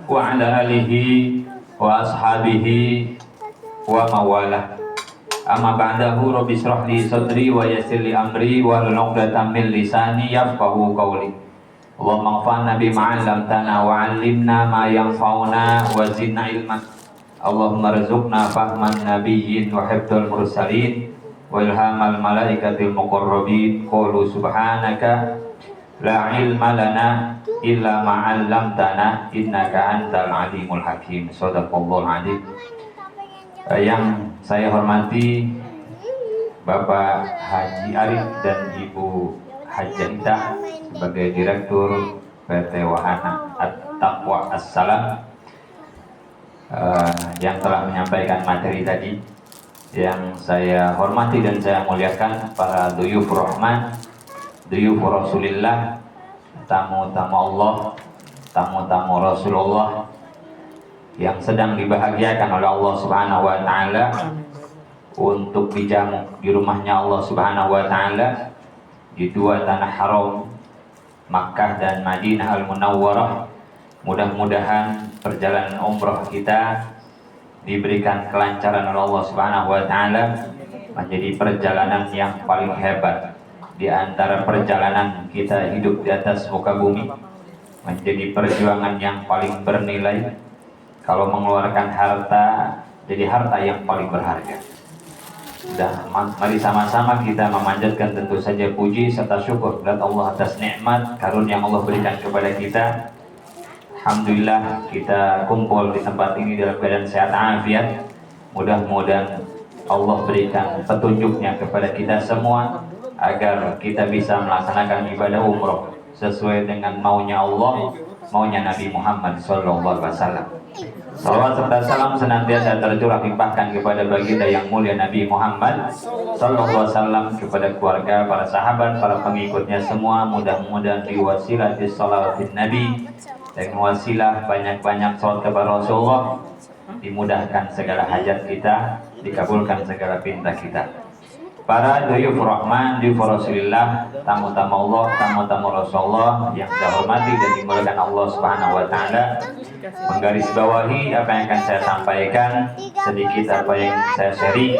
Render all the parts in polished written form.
wa ala alihi wa ashabihi wa mawalah. Amma ba'dahu, rabbi shrah li sadri wa yassir li amri wa hlul 'uqdatam min lisani yafqahu qawli. Allahumma anfa'na bima 'allamtana wa 'allimna ma yanfa'una wa zidna ilman. Allahumma rzuqna fahman nabiyyin wa hifdzal mursalin wa ilhamal malaikatil muqarrabin. Qulu subhanaka la ilma lana illa ma 'allamtana innaka antal alimul hakim. Shadaqallahul adzim. Yang saya hormati Bapak Haji Arif dan Ibu Hajjah sebagai Direktur PT Wahana At-Taqwa As-Salam, yang telah menyampaikan materi tadi. Yang saya hormati dan saya muliakan para duyuf Rahman, duyuf Rasulillah, tamu-tamu Allah, tamu-tamu Rasulullah yang sedang dibahagiakan oleh Allah Subhanahu wa taala untuk dijamu di rumahnya Allah Subhanahu wa taala di dua tanah haram, Makkah dan Madinah Al-Munawwarah. Mudah-mudahan perjalanan umrah kita diberikan kelancaran oleh Allah Subhanahu wa taala, menjadi perjalanan yang paling hebat di antara perjalanan kita hidup di atas muka bumi, menjadi perjuangan yang paling bernilai. Kalau mengeluarkan harta, jadi harta yang paling berharga. Dan mari sama-sama kita memanjatkan tentu saja puji serta syukur kepada Allah atas nikmat karunia yang Allah berikan kepada kita. Alhamdulillah kita kumpul di tempat ini dalam keadaan sehat afiat. Mudah-mudahan Allah berikan petunjuknya kepada kita semua agar kita bisa melaksanakan ibadah umroh sesuai dengan maunya Allah, maunya Nabi Muhammad SAW. Salawat serta salam senantiasa tercurah limpahkan kepada baginda yang mulia Nabi Muhammad SAW, kepada keluarga, para sahabat, para pengikutnya semua. Mudah-mudahan diwasilah di salawatin Nabi dan wasilah banyak-banyak salat kepada Rasulullah, dimudahkan segala hajat kita, dikabulkan segala pinta kita. Para duyuf Rahman, duyuf Rasulillah, tamu-tamu Allah, tamu-tamu Rasulullah yang saya hormati dan dimuliakan Allah Subhanahu wa taala. Menggarisbawahi apa yang akan saya sampaikan, sedikit apa yang saya sharing.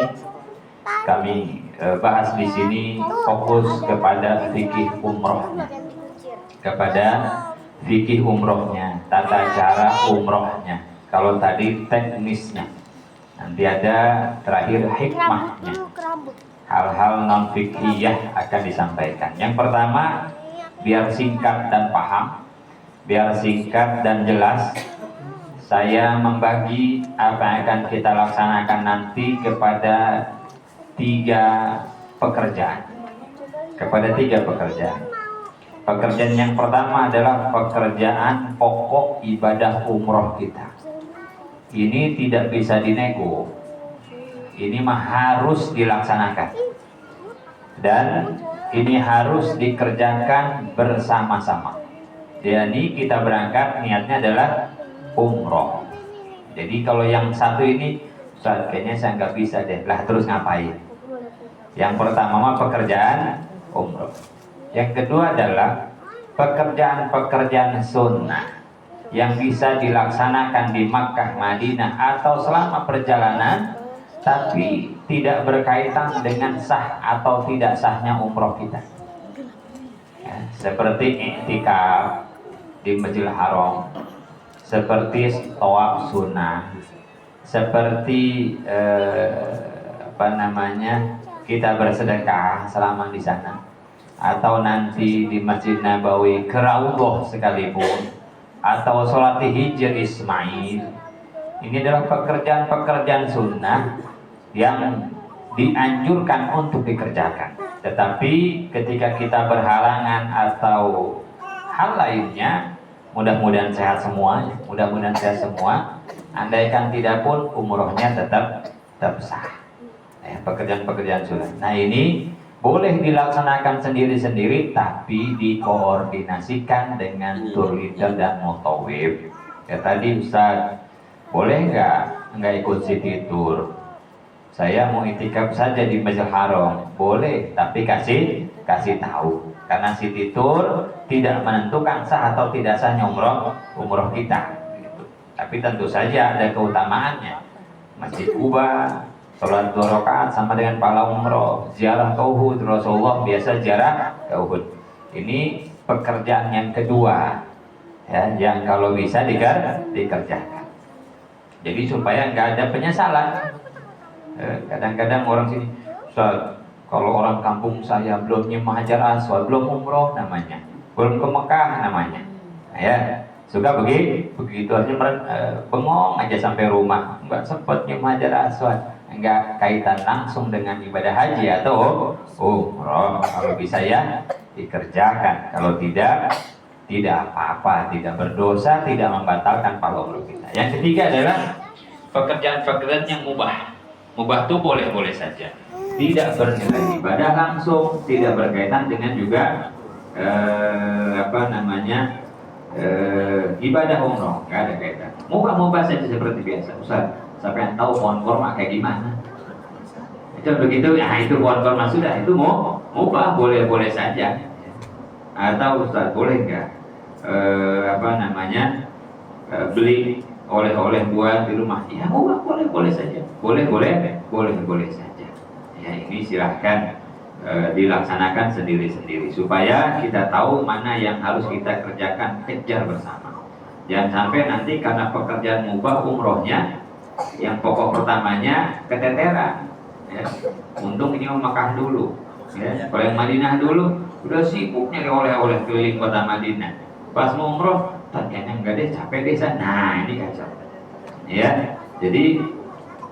Kami bahas di sini fokus kepada fikih umrohnya, kepada fikih umrohnya, tata cara umrohnya. Kalau tadi teknisnya, nanti ada terakhir hikmahnya. Hal-hal non fikhiyah akan disampaikan. Yang pertama, biar singkat dan paham, biar singkat dan jelas, saya membagi apa yang akan kita laksanakan nanti kepada tiga pekerjaan. Pekerjaan yang pertama adalah pekerjaan pokok ibadah umroh kita. Ini tidak bisa dinego. Ini mah harus dilaksanakan dan ini harus dikerjakan bersama-sama. Jadi kita berangkat niatnya adalah umroh. Jadi kalau yang satu ini, Ustaz, kayaknya saya nggak bisa deh. Lah terus ngapain? Yang pertama mah pekerjaan umroh. Yang kedua adalah pekerjaan-pekerjaan sunnah yang bisa dilaksanakan di Makkah, Madinah atau selama perjalanan, tapi tidak berkaitan dengan sah atau tidak sahnya umroh kita. Ya, seperti iktikaf di Masjidil Haram, seperti tawaf sunnah, seperti kita bersedekah selama di sana, atau nanti di Masjid Nabawi Raudhah sekalipun, atau sholat hijr Ismail. Ini adalah pekerjaan-pekerjaan sunnah yang dianjurkan untuk dikerjakan. Tetapi ketika kita berhalangan atau hal lainnya, mudah-mudahan sehat semua, andaikan tidak pun umrohnya tetap sah. Pekerjaan-pekerjaan sunnah. Nah ini boleh dilaksanakan sendiri-sendiri, tapi dikoordinasikan dengan tour leader dan mutawif. Ya tadi Ustaz, boleh nggak ikut city tour? Saya mau itikaf saja di Masjidil Haram. Boleh, tapi kasih tahu. Karena city tour tidak menentukan sah atau tidak sahnya umroh kita. Gitu. tapi tentu saja ada keutamaannya. Masjid Kuba, sholat 2 rakaat sama dengan pahala umroh. Ziarah ke Uhud, Rasulullah biasa ziarah ke Uhud. Ini pekerjaan yang kedua, ya, yang kalau bisa dikerjakan. Jadi supaya nggak ada penyesalan. Kadang-kadang orang sini, Ustaz, kalau orang kampung saya belum nyemak Hajar Aswad, belum umroh namanya, belum ke Mekah namanya, ya suka begitu aja, bengong aja sampai rumah, nggak sempat nyemak Hajar Aswad, nggak kaitan langsung dengan ibadah haji atau umroh. Kalau bisa ya dikerjakan, kalau tidak apa-apa, tidak berdosa, tidak membatalkan pahala umroh kita. Yang ketiga adalah pekerjaan-pekerjaan yang mubah. Mubah itu boleh-boleh saja, tidak bernilai ibadah langsung, tidak berkaitan dengan juga ibadah umroh, nggak ada kaitan. Mubah-mubah saja seperti biasa. Ustaz, siapa yang tahu pohon korma kayak gimana? Itu begitu, ya itu pohon korma sudah, itu mubah, boleh-boleh saja. Atau Ustaz, boleh nggak beli oleh-oleh buat di rumah? Ya mubah, boleh saja, boleh saja. Ya ini silahkan dilaksanakan sendiri-sendiri supaya kita tahu mana yang harus kita kerjakan, kejar bersama. Jangan sampai nanti karena pekerjaan mubah umrohnya yang pokok pertamanya keteteran. Ya. Untung ini Makkah dulu, ya. Kalau yang Madinah dulu udah sibuk nyari oleh-oleh keliling kota Madinah. Pas mau umroh, ternyata enggak deh, capek deh. Nah ini kacau. Ya, jadi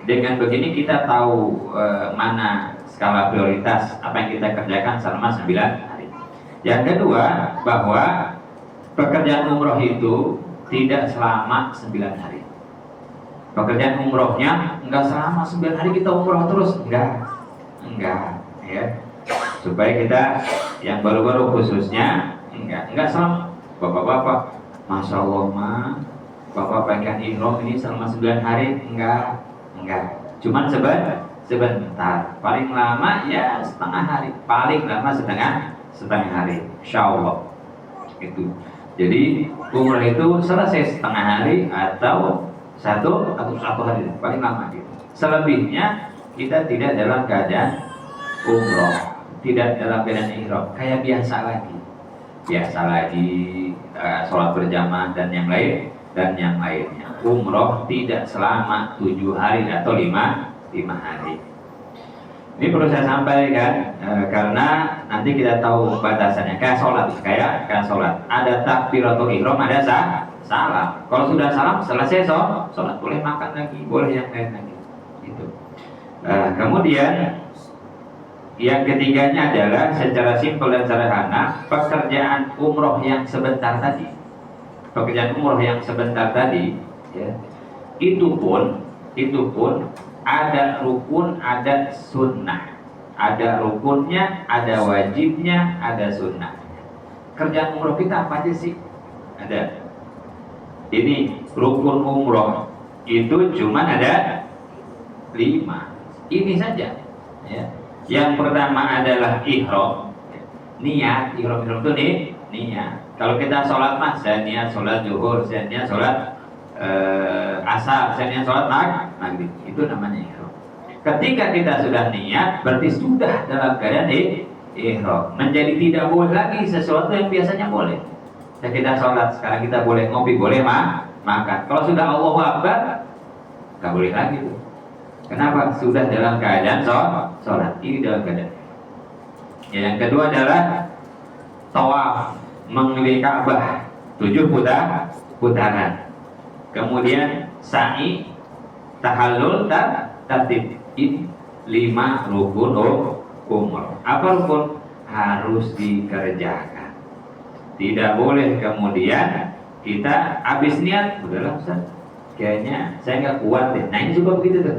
dengan begini kita tahu mana skala prioritas apa yang kita kerjakan selama 9 hari. Yang kedua, bahwa pekerjaan umroh itu tidak selama 9 hari. Pekerjaan umrohnya enggak selama 9 hari kita umroh terus, enggak, ya. Supaya kita yang baru-baru khususnya enggak selama. Bapak-bapak, masya Allah mah, bapak pegang ihram ini selama 9 hari, enggak. Cuman sebentar, paling lama ya setengah hari, paling lama setengah hari, insya Allah. Itu. Jadi umrah itu selesai setengah hari atau satu hari, paling lama gitu. Selebihnya kita tidak dalam keadaan umroh, tidak dalam keadaan ihram, kayak biasa lagi, sholat berjamaah dan yang lainnya. Umroh tidak selama 7 hari atau 5 hari. Ini perlu saya sampaikan karena nanti kita tahu batasannya. Kayak sholat, ada takbiratul ihram, ada salam. Kalau sudah salam selesai sholat, boleh makan lagi, boleh yang lain lagi. Itu. Kemudian yang ketiganya adalah secara simpel dan sederhana, pekerjaan umroh yang sebentar tadi. Ya, itu pun ada rukun, ada sunnah, ada rukunnya, ada wajibnya, ada sunnahnya. Kerjaan umroh kita apa aja sih? Ada. Ini rukun umroh itu cuma ada 5. Ini saja. Ya. Yang pertama adalah ihram, niat. Ihram itu niat. Kalau kita sholat mah, saya niat sholat zuhur, saya niat sholat asar, saya niat sholat maghrib, itu namanya ihram. Ketika kita sudah niat, berarti sudah dalam keadaan ihram. Menjadi tidak boleh lagi sesuatu yang biasanya boleh. Dan kita sholat, sekarang kita boleh ngopi, boleh makan. Kalau sudah Allahu Akbar, nggak boleh lagi tuh. Kenapa? Sudah dalam keadaan sholat. Ini dalam keadaan. Yang kedua adalah tawaf, mengelilingi Ka'bah 7 putaran. Kemudian sa'i, tahallul, tartib. Ini 5 rukun umroh. Apa rukun? Harus dikerjakan. Tidak boleh kemudian kita habis niat, udahlah Ustaz, kayaknya saya nggak kuat deh. Nah ini juga begitu tuh.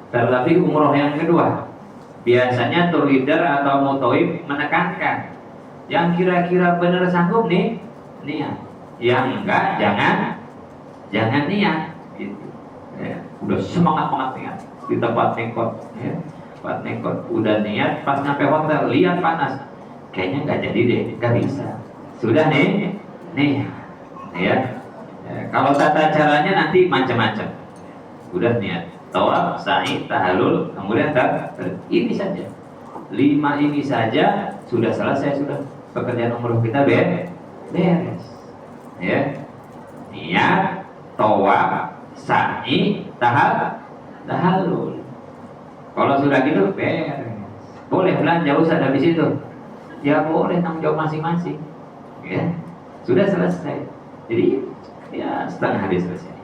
Terlebih umroh yang kedua, biasanya tour leader atau mutoib menekankan yang kira-kira benar sanggup nih niat, yang enggak jangan niat gitu. Ya, udah semangat niat di tempat nekot, ya, udah niat, pas sampai hotel lihat panas, kayaknya nggak jadi deh, nggak bisa. Sudah nih ya. Ya, kalau tata caranya nanti macam-macam. Udah niat tawaf, sa'i, tahallul, kemudian ini saja. 5 ini saja sudah selesai, sudah pekerjaan umroh kita beres. Ya. Niat, tawaf, sa'i, tahallul. Kalau sudah gitu beres. Boleh belanja Ustaz habis itu? Ya boleh, tanggung jawab masing-masing. Ya. Sudah selesai. Jadi ya setengah hari selesai.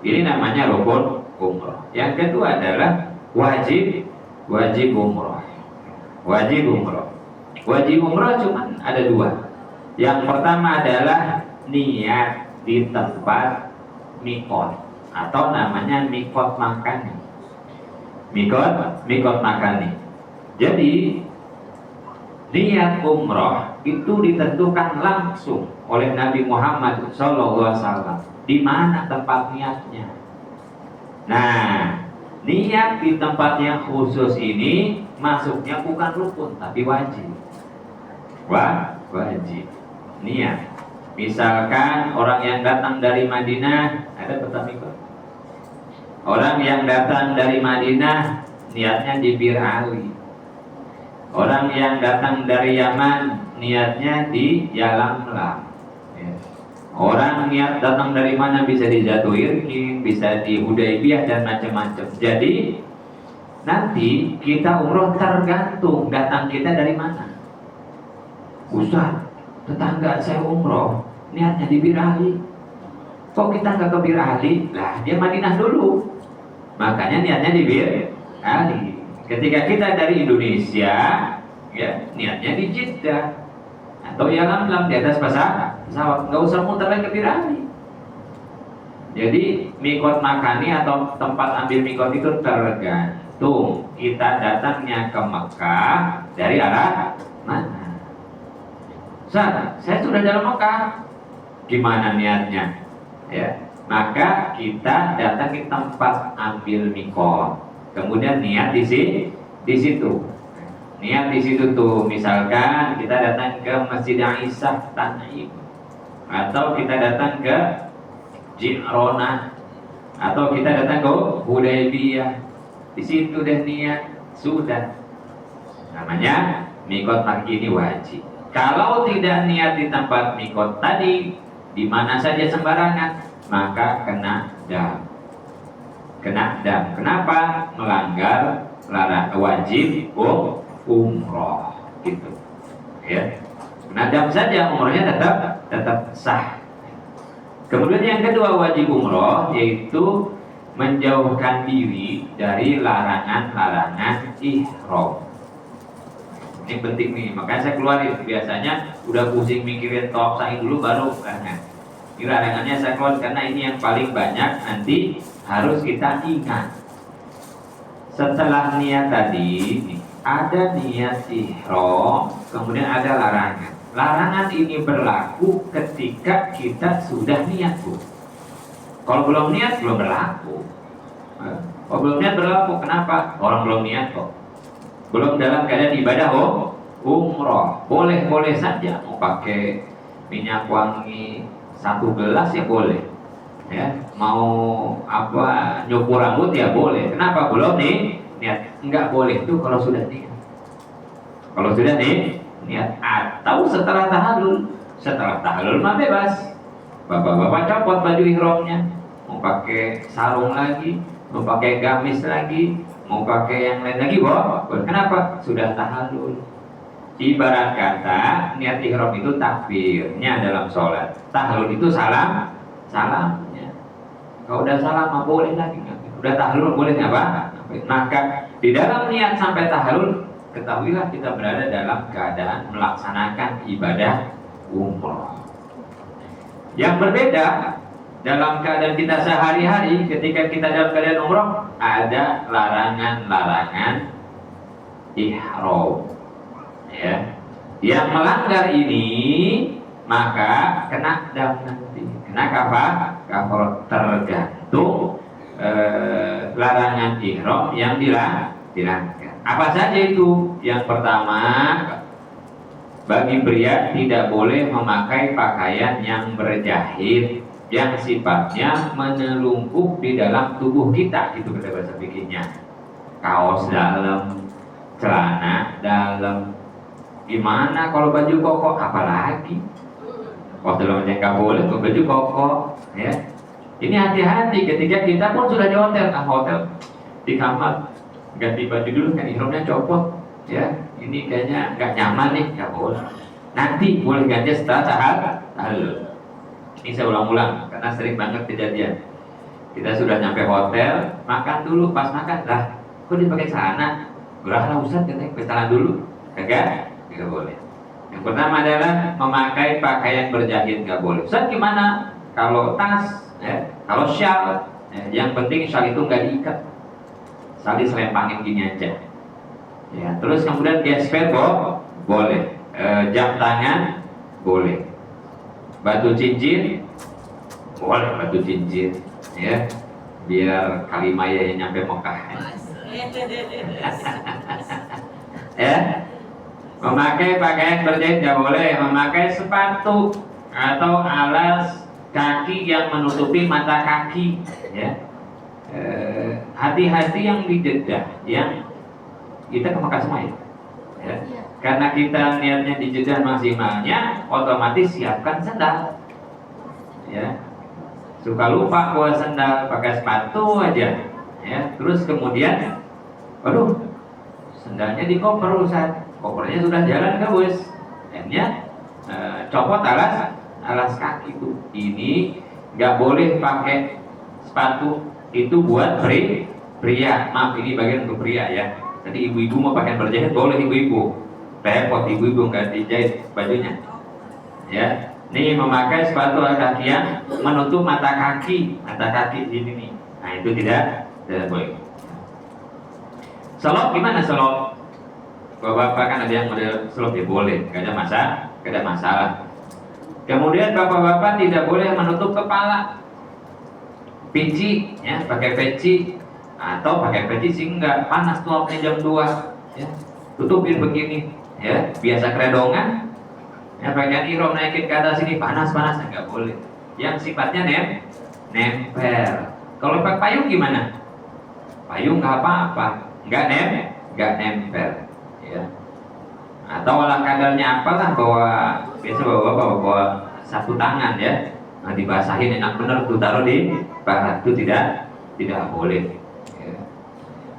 Ini namanya rukun umroh. Yang kedua adalah wajib umroh. Wajib umroh cuma ada 2. Yang pertama adalah niat di tempat mikot atau namanya mikot makani. Mikot makani. Jadi niat umroh itu ditentukan langsung oleh Nabi Muhammad SAW. Di mana tempat niatnya? Nah, niat di tempat yang khusus ini masuknya bukan rukun tapi wajib. Wajib niat. Misalkan orang yang datang dari Madinah, ada peta mikot. Orang yang datang dari Madinah niatnya di Bir Ali. Orang yang datang dari Yaman niatnya di Yalamlam. Orang niat datang dari mana, bisa di Zatuirkin, bisa di Hudaybiyah dan macam-macam. Jadi nanti kita umroh tergantung datang kita dari mana. Ustaz, tetangga saya umroh niatnya di Bir Ali. Kok kita nggak ke Bir Ali? Lah dia Madinah dulu, makanya niatnya di Bir Ali. Ketika kita dari Indonesia, ya niatnya di Jeddah atau Yalamlam, di atas pesawat, nggak usah muter lagi ke Bir Ali. Jadi mikot makani atau tempat ambil mikot itu tergantung kita datangnya ke Mekah dari arah mana. Ustaz, saya sudah dalam Mekah, gimana niatnya? Ya, maka kita datang ke tempat ambil mikot, kemudian niat di situ. Niat di situ tuh, misalkan kita datang ke Masjid Aisyah Tan'im, atau kita datang ke Ji'ronah, atau kita datang ke Hudaybiyah. Di situ deh niat, sudah. Namanya mikot pagi ini wajib. Kalau tidak niat di tempat mikot tadi, di mana saja sembarangan, maka kena dam. Kenapa? Melanggar wajib umroh gitu. Ya. Kena dam saja, umrohnya tetap sah. Kemudian yang kedua wajib umroh yaitu menjauhkan diri dari larangan-larangan ihram. Ini penting nih, makanya saya keluarin. Biasanya udah pusing mikirin tawaf sa'i dulu baru larangan. Ini larangannya saya keluar karena ini yang paling banyak nanti harus kita ingat. Setelah niat tadi ada niat ihram, kemudian ada larangan. Larangan ini berlaku ketika kita sudah niat, Bu. Kalau belum niat belum berlaku. Kalau belum niat berlaku, kenapa? Orang belum niat kok. Belum dalam keadaan ibadah umroh. Boleh saja mau pakai minyak wangi 1 gelas ya boleh. Ya, mau apa nyukur rambut ya boleh. Kenapa? Belum nih niat. Enggak boleh itu kalau sudah niat. Kalau sudah nih niat, atau setelah tahallul mah bebas. Bapak-bapak copot baju ihramnya, mau pakai sarung lagi, mau pakai gamis lagi, mau pakai yang lain lagi, kenapa? Sudah tahallul. Ibarat kata niat ihram itu takbirnya dalam sholat, tahallul itu salamnya. Kalau udah salam mah boleh lagi, udah tahallul boleh apa? Maka di dalam niat sampai tahallul, ketahuilah kita berada dalam keadaan melaksanakan ibadah umroh. Yang berbeda dalam keadaan kita sehari-hari, ketika kita dalam keadaan umroh, ada larangan-larangan ihram. Ya, yang melanggar ini maka kena dam nanti. Kena kafarat tergantung larangan ihram yang dilanggar. Apa saja itu? Yang pertama, bagi pria tidak boleh memakai pakaian yang berjahit, yang sifatnya menyelumpuh di dalam tubuh kita, itu kata bahasa fikihnya. Kaos dalam, celana dalam. Gimana kalau baju koko? Apalagi waktu dalam aja nggak boleh tuh baju koko, ya. Ini hati-hati ketika kita pun sudah di hotel, di kamar, ganti baju dulu, kan ihramnya copot, ya. Ini kayaknya nggak nyaman nih, nggak boleh. Nanti boleh ganti setelah tahallul. Ini saya ulang-ulang karena sering banget kejadian. Kita sudah nyampe hotel, makan dulu, pas makan lah, kok dia pakai celana? Gerah lah Ustaz, katanya pakai celana dulu. Kagak boleh. Yang pertama adalah memakai pakaian berjahit, nggak boleh. Ustaz gimana kalau tas, ya, kalau syal, ya, yang penting syal itu nggak diikat, syal diselempangin gini aja. Ya, terus kemudian gesper boleh, jam tangan boleh. Batu cincin boleh, batu cincin, ya, biar kalimaya yang nyampe Mekah. Ya, memakai pakaian berjahit nggak boleh. Memakai sepatu atau alas kaki yang menutupi mata kaki, ya. Hati-hati yang di Jeddah, yang kita ke Mekah semua, ya. Karena kita niatnya di Jeddah maksimalnya, otomatis siapkan sendal, ya. Suka lupa bawa sendal, pakai sepatu aja, ya. Terus kemudian, waduh, sendalnya di koper Ustaz, kopernya sudah jalan ke bus, akhirnya copot alas kaki itu. Ini nggak boleh pakai sepatu itu buat pria. Maaf, ini bagian untuk pria, ya. Jadi ibu-ibu mau pakaian berjahit boleh, ibu-ibu. Repot ibu-ibu nggak dijahit bajunya, ya. Nih memakai sepatu kaki yang menutup mata kaki sini nih. Nah itu tidak boleh. Selop gimana selop? Bapak-bapak kan ada yang model selop, ya boleh, nggak ada masalah. Kemudian bapak-bapak tidak boleh menutup kepala. Peci, ya, pakai peci atau pakai peci sih enggak, panas tuh jam 2, ya. Tutupin begini, ya, biasa keredongan, ya, pakaian ihram naikin ke atas sini panas enggak boleh. Yang sifatnya nempel. Kalau pakai payung gimana? Payung nggak apa-apa, nggak nempel, ya. Atau olah kadarnya apalah, biasa bawa sapu tangan, ya. Nah, dibasahin enak bener tuh, taruh di barat, itu tidak boleh, ya.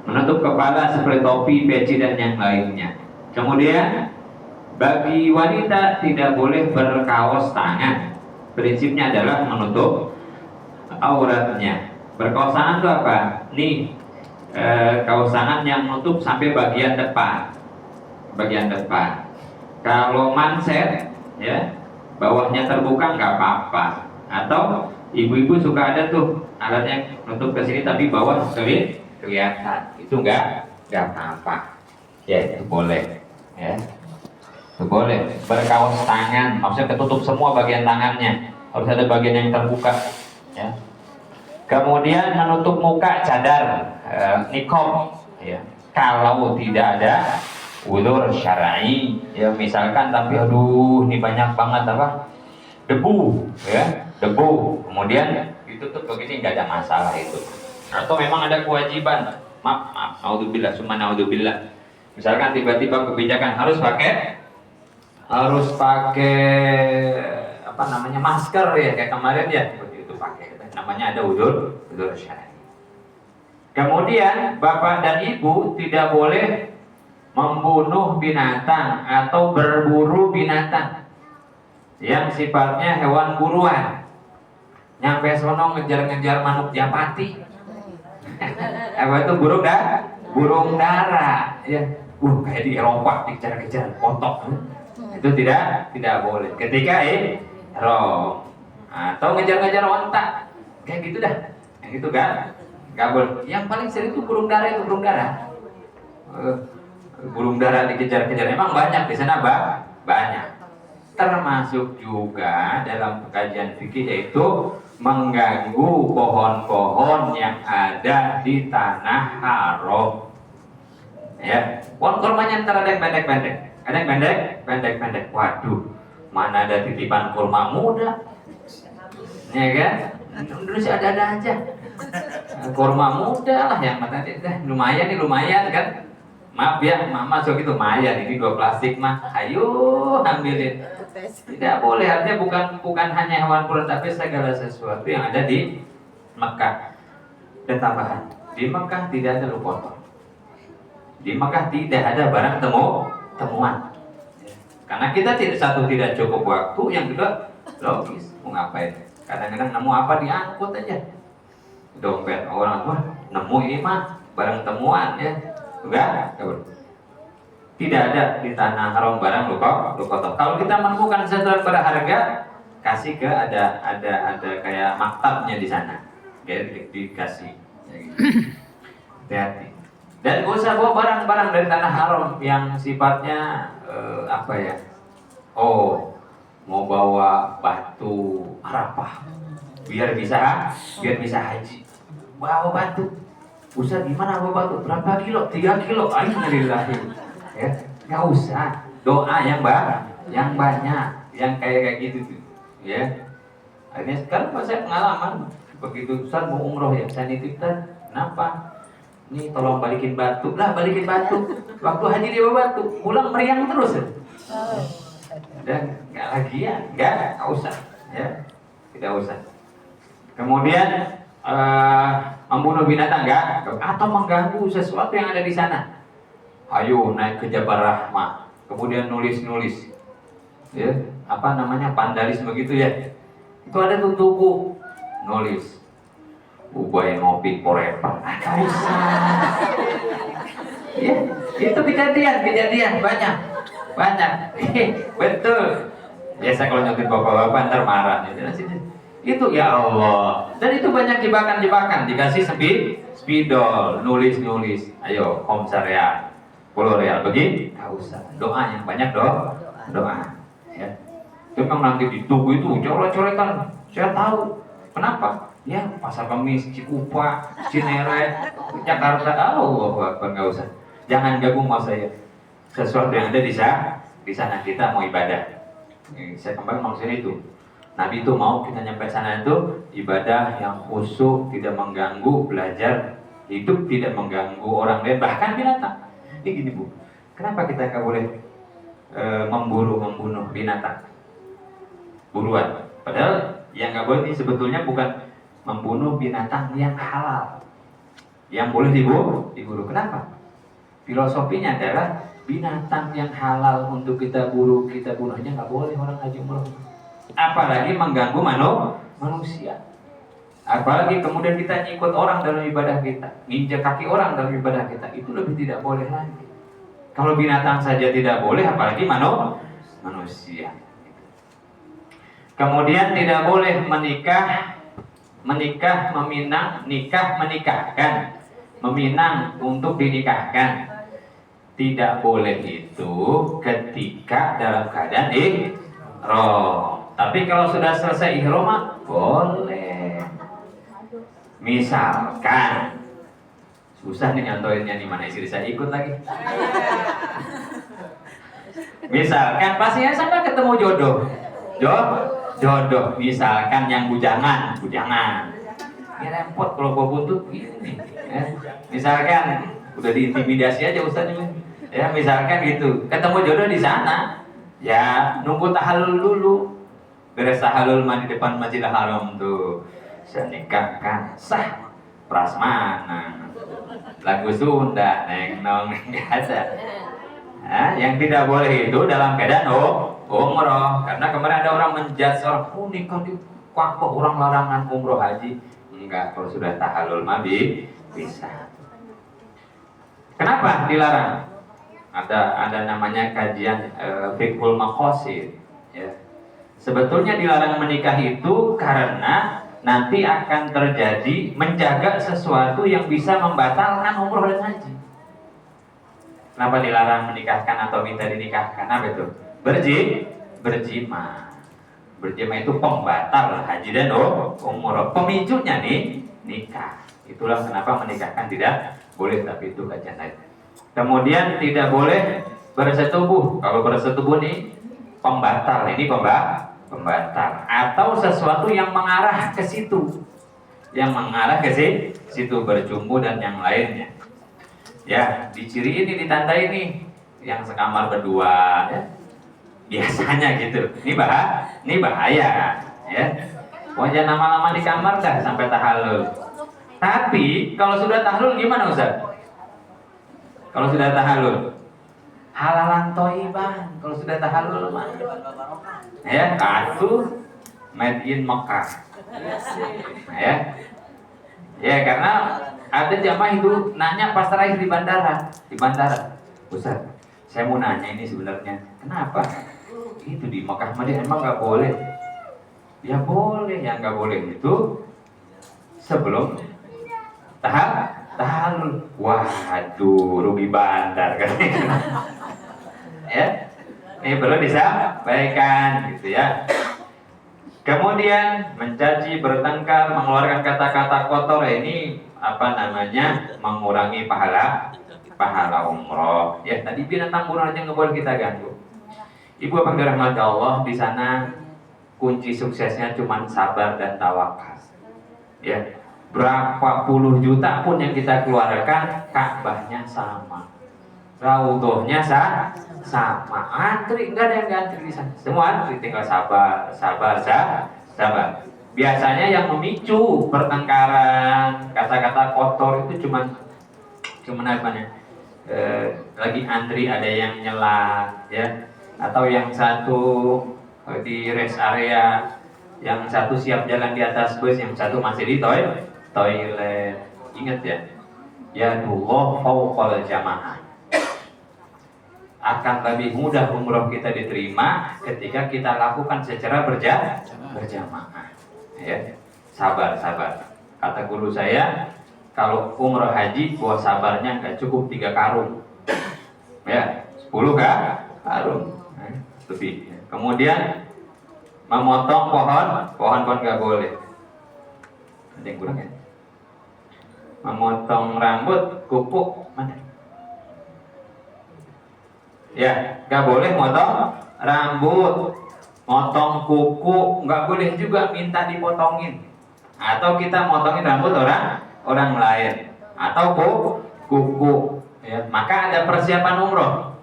Menutup kepala seperti topi, peci dan yang lainnya. Kemudian bagi wanita tidak boleh berkaos tangan. Prinsipnya adalah menutup auratnya. Berkaos tangan itu apa? Nih, kaos tangan yang menutup sampai bagian depan. Kalau manset, ya, bawahnya terbuka nggak apa-apa. Atau ibu-ibu suka ada tuh alatnya nutup ke sini tapi bawah kelihatan, itu nggak apa-apa, ya, itu boleh, ya, itu boleh. Berkaos tangan maksudnya ketutup semua bagian tangannya, harus ada bagian yang terbuka, ya. Kemudian menutup muka, cadar, niqab, ya, kalau tidak ada udzur syar'i, ya, misalkan tapi aduh ini banyak banget debu, ya, debu, kemudian ditutup begini, nggak ada masalah itu. Atau memang ada kewajiban, maaf, naudzubillah, summa naudzubillah, misalkan tiba-tiba kebijakan harus pakai apa namanya, masker, ya, kayak kemarin, ya, begitu pakai, namanya ada udzur syar'i. Kemudian bapak dan ibu tidak boleh membunuh binatang atau berburu binatang yang sifatnya hewan buruan. Nyampe sono ngejar-ngejar manuk japati. Apa itu, burung dara, ya. Kayak di Eropa dikejar-kejar kotok. Itu tidak boleh. Ketika atau ngejar-ngejar onta, kayak gitu dah. Yang itu nggak boleh. Yang paling sering itu burung dara. Burung dara dikejar-kejar, emang banyak di sana, banyak. Termasuk juga dalam kajian fikih yaitu mengganggu pohon-pohon yang ada di tanah haram, ya. Pohon kurmanya ntar ada yang pendek. Waduh, mana ada titipan kurma muda, ya kan? Indonesia ada-ada aja. Kurma muda lah yang tadi, lumayan nih, lumayan kan? Maaf ya, mama so gitu lumayan ini 2 plastik mah, ayo ambilin. Tidak boleh, artinya bukan hanya hewan kurban tapi segala sesuatu yang ada di Mekah. Dan tambahan, di Mekah tidak ada lu kotor. Di Mekah tidak ada barang temuan. Karena kita tidak cukup waktu, yang kedua logis mau ngapain? Kadang-kadang nemu apa diangkut aja. Dompet orang tua nemu ini mah barang temuan ya. Enggak. Tidak ada di tanah haram barang lu kotor. Kalau kita menemukan sesuatu yang berharga, kasih ke ada kayak maktabnya di sana. Kayak dikasih. Ya gitu. Hati-hati. Dan gak usah bawa barang-barang dari tanah haram yang sifatnya apa ya? Oh, mau bawa batu Arafah biar bisa haji. Bawa batu. Ustaz gimana bawa batu? Berapa kilo? 3 kilo. Alhamdulillah. Ya, nggak usah. Doa yang banyak, yang kayak gitu tuh. Ya. Akhirnya sekarang saya pengalaman begitu Ustaz mau umroh ya, saya nitipkan, kenapa? Nih tolong balikin batu. Lah balikin batu. Waktu haji dia bawa batu, pulang meriang terus. Dan nggak lagi ya, nggak usah. Ya, tidak usah. Kemudian membunuh binatang enggak? Atau mengganggu sesuatu yang ada di sana. Ayo naik ke Jabal Rahmah, kemudian nulis, ya apa namanya vandalisme gitu ya. Itu ada tuh tubuh nulis, ubay ngopi forever. Gak usah. Ya, itu kejadian banyak. Betul. Biasa kalau nyotin bapak-bapak ntar marah. Itu ya Allah. Dan itu banyak jebakan, dikasih spidol, nulis. Ayo, Om Syariah, 10 real, begini? Gak usah. Doa yang banyak doa. Ya. Itu memang nanti di tubuh itu coret-coretan. Saya tahu. Kenapa? Ya, Pasar Kemis, Cikupa, Cinere, Jakarta. Allah, nggak usah. Jangan gabung sama saya. Sesuatu yang ada di sana kita mau ibadah. Saya kembali maksudnya itu. Nabi itu mau kita nyampe sana itu ibadah yang khusyuk, tidak mengganggu, belajar hidup tidak mengganggu orang lain, bahkan binatang. Ini gini Bu, kenapa kita nggak boleh membunuh binatang, buruan? Padahal yang nggak boleh ini sebetulnya bukan membunuh binatang yang halal, yang boleh diburu. Kenapa? Filosofinya adalah binatang yang halal untuk kita bunuhnya nggak boleh orang haji umroh. Apalagi mengganggu manusia. Apalagi kemudian kita ngikut orang dalam ibadah kita, nginjak kaki orang dalam ibadah kita, itu lebih tidak boleh lagi. Kalau binatang saja tidak boleh, apalagi manusia. Kemudian tidak boleh menikahkan, meminang untuk dinikahkan. Tidak boleh itu ketika dalam keadaan ihram. Tapi kalau sudah selesai ihram boleh. Misalkan susah nih nyontoinnya nih, mana istri saya ikut lagi. Misalkan pastinya sampai ketemu jodoh. Misalkan yang bujangan. Ini repot kalau bawa buntut gini. Ya. Misalkan udah diintimidasi aja Ustaz ini. Ya, misalkan gitu. Ketemu jodoh di sana. Ya, nunggu tahallul dulu. Beres tahallul di depan Masjidil Haram tuh. Saya nikahkan sah prasmanan. Lagu Sunda neng enggak ada. Nah, yang tidak boleh itu dalam keadaan umroh. Karena kemarin ada orang menjudge orang, nikah di kok orang larangan umroh haji. Enggak, kalau sudah tahallul bisa. Kenapa dilarang? Ada namanya kajian fiqhul maqasid. Ya. Sebetulnya dilarang menikah itu karena nanti akan terjadi menjaga sesuatu yang bisa membatalkan umroh dan haji. Kenapa dilarang menikahkan atau minta dinikahkan? Apa itu? Berjima. Berjima itu pembatal haji dan umroh. Pemicunya nih nikah. Itulah kenapa menikahkan tidak boleh, tapi itu kajian lain. Kemudian tidak boleh bersetubuh. Kalau bersetubuh nih pembatal, ini pembatal. pembatal, atau sesuatu yang mengarah ke situ, situ berjumbu dan yang lainnya. Ya, diciri ini, ditandai ini, yang sekamar berdua, ya. Biasanya gitu. Ini bahaya, ya. Jangan lama-lama di kamar dah sampai tahallul. Tapi kalau sudah tahallul gimana Ustaz? Kalau sudah tahallul, halalan toiban. Kalau sudah tahallul mah, ya, kartu made in Mekah. Ya, karena ada jamaah itu nanya pas terakhir di bandara. Ustaz, saya mau nanya ini sebenarnya, kenapa? Itu di Mekah Madinah emang nggak boleh? Ya boleh, yang nggak boleh itu sebelum tahallul. Waduh, rugi bandar kan? Ya, ini perlu disampaikan gitu ya. Kemudian mencaci, bertengkar, mengeluarkan kata-kata kotor, ini mengurangi pahala umroh. Ya, tadi binatang buruan aja nggak boleh kita ganggu. Ibu abang dirahmati Allah, di sana kunci suksesnya cuma sabar dan tawakal. Ya, berapa puluh juta pun yang kita keluarkan, Ka'bahnya sama, Raudhahnya sama, antri, nggak ada yang antri di sana, semua antri, tinggal sabar. Biasanya yang memicu pertengkaran, kata-kata kotor itu cuma lagi antri ada yang nyela, ya, atau yang satu di rest area, yang satu siap jalan di atas bus, yang satu masih di toilet. Ingat ya, yadullah fawqal jamaah. Akan lebih mudah umroh kita diterima ketika kita lakukan secara berjamaah. Ya, sabar. Kata guru saya, kalau umroh haji, buah sabarnya nggak cukup 3 karung, ya, 10 karung, lebih. Kemudian memotong pohon nggak boleh. Ada yang kurang ya? Memotong rambut, kuku, mana? Ya, nggak boleh motong rambut, motong kuku, nggak boleh juga minta dipotongin. Atau kita motongin rambut orang lain, atau kuku. Ya, maka ada persiapan umroh.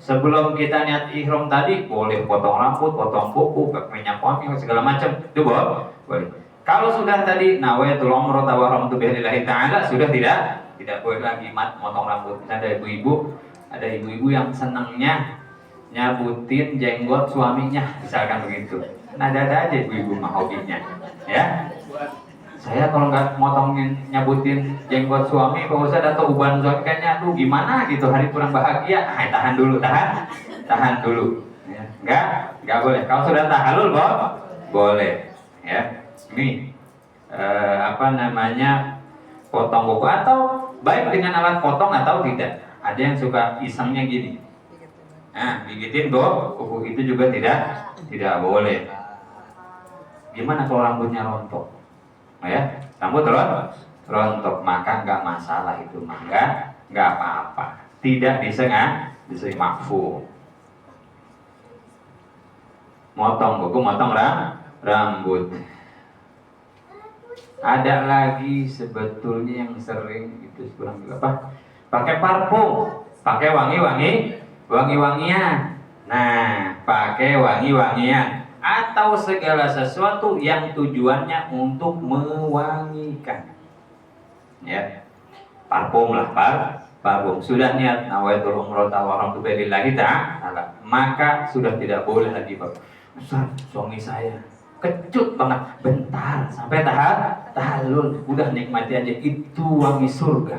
Sebelum kita niat ihram tadi, boleh potong rambut, potong kuku, minyak wangi, segala macam, itu boleh. Kalau sudah tadi nawaitul umrah tawarramtu billahi ta'ala, sudah tidak boleh lagi motong rambut. Ada ibu-ibu yang senangnya nyabutin jenggot suaminya, misalkan begitu. Ada aja ibu-ibu mah hobinya, ya. Saya kalau nggak motongin nyabutin jenggot suami, Pak Ustadz, atau uban suami, kayaknya aduh gimana gitu, hari kurang bahagia. Tahan dulu. Ya, nggak boleh. Kalau sudah tahallul boleh, ya. Ini potong kuku, atau baik dengan alat potong atau tidak. Ada yang suka isengnya gini, gigitin kuku, itu juga tidak boleh. Gimana kalau rambutnya rontok? Ya, rambut rontok, maka nggak masalah, itu mah nggak apa-apa, tidak disengaja makfu. Motong kuku, motong rambut. Ada lagi sebetulnya yang sering itu kurang apa? Pakai parfum, pakai wangi-wangian. Nah, pakai wangi-wangian atau segala sesuatu yang tujuannya untuk mewangikan. Ya, parfum lah, parfum. Sudah niat nawaitul umrah tawarramtu billahi ta'ala, maka sudah tidak boleh lagi, Pak Ustaz, suami saya kecut banget, bentar sampai tahallul, udah nikmati aja, itu wangi surga.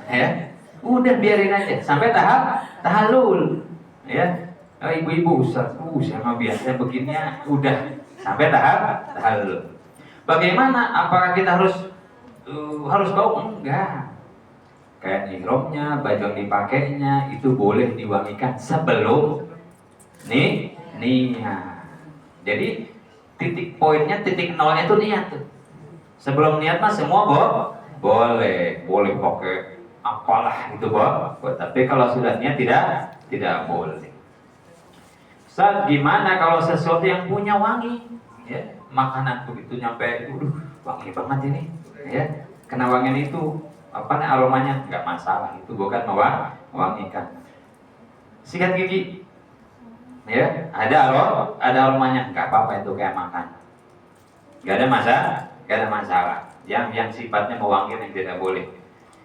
Ya, udah biarin aja sampai tahallul. Ya, ibu-ibu, Ustaz, saya mah biasa begininya, udah sampai tahallul. Bagaimana? Apakah kita harus bau? Enggak. Kayak ihramnya, baju yang dipakainya itu boleh diwangikan sebelum niat. Jadi titik poinnya, titik nolnya itu niat tuh. Sebelum niat mah semua boleh pakai apalah itu tapi kalau sudah niat tidak boleh. Ustaz, gimana kalau sesuatu yang punya wangi? Ya, makanan begitu nyampe, wangi banget ini. Ya, kena wangian itu, apa nih aromanya? Nggak masalah, itu bukan mewangikan. Sikat gigi, ya, ada aromanya, nggak apa-apa itu kayak makan. Nggak ada masalah. Yang sifatnya mewangikan yang tidak boleh.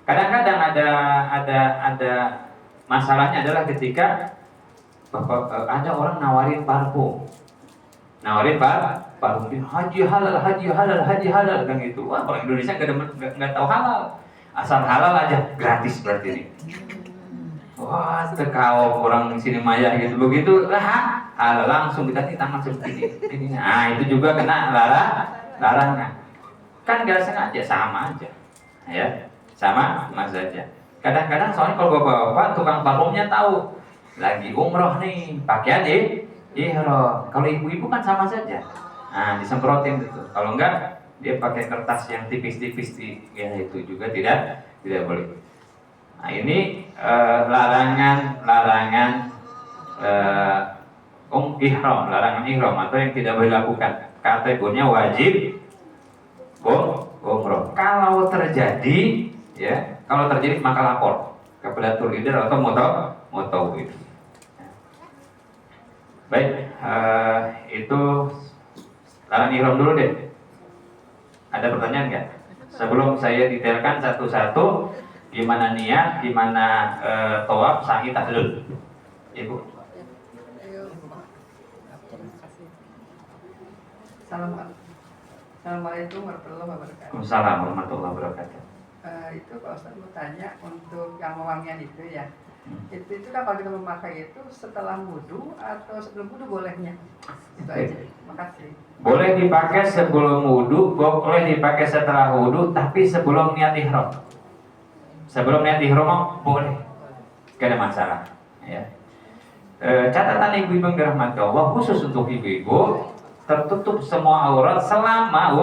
Kadang-kadang ada masalahnya adalah ketika ada orang nawarin parfum, parfum haji halal kan gitu. Wah, orang Indonesia nggak tahu halal, asal halal aja gratis berarti ini. Wah, tekau orang sini maya gitu begitu lah, halal langsung dikasih tangan seperti ini. Nah, itu juga kena larangan. Kan nggak sengaja, sama aja, ya, sama saja. Kadang-kadang soalnya kalau bapak-bapak tukang parfumnya tahu lagi umroh nih, pakaian ihram. Kalau ibu-ibu kan sama saja. Nah, disemprotin gitu. Kalau enggak, dia pakai kertas yang tipis-tipis ya itu juga tidak boleh. Nah, ini larangan ihram atau yang tidak boleh dilakukan. Kategorinya wajib umroh. Kalau terjadi maka lapor kepada tour leader atau mutawif. Baik, itu larangan ihram dulu deh. Ada pertanyaan nggak? Sebelum saya detailkan satu-satu gimana niat, gimana tawaf, sa'i, tahlul. Ibu. Assalamualaikum warahmatullahi wabarakatuh. Waalaikumsalam warahmatullahi wabarakatuh. Itu Pak Ustaz mau tanya untuk yang wangian itu ya. Itu kan kalau kita memakai itu setelah wudu atau sebelum wudu bolehnya? Itu aja. Makasih. Boleh dipakai sebelum wudu, boleh dipakai setelah wudu, tapi sebelum niat ihram. Sebelum niat ihram boleh, gak ada masalah. Ya. Catatan ibu-ibu yang dirahmati Allah, khusus untuk ibu-ibu, tertutup semua aurat selama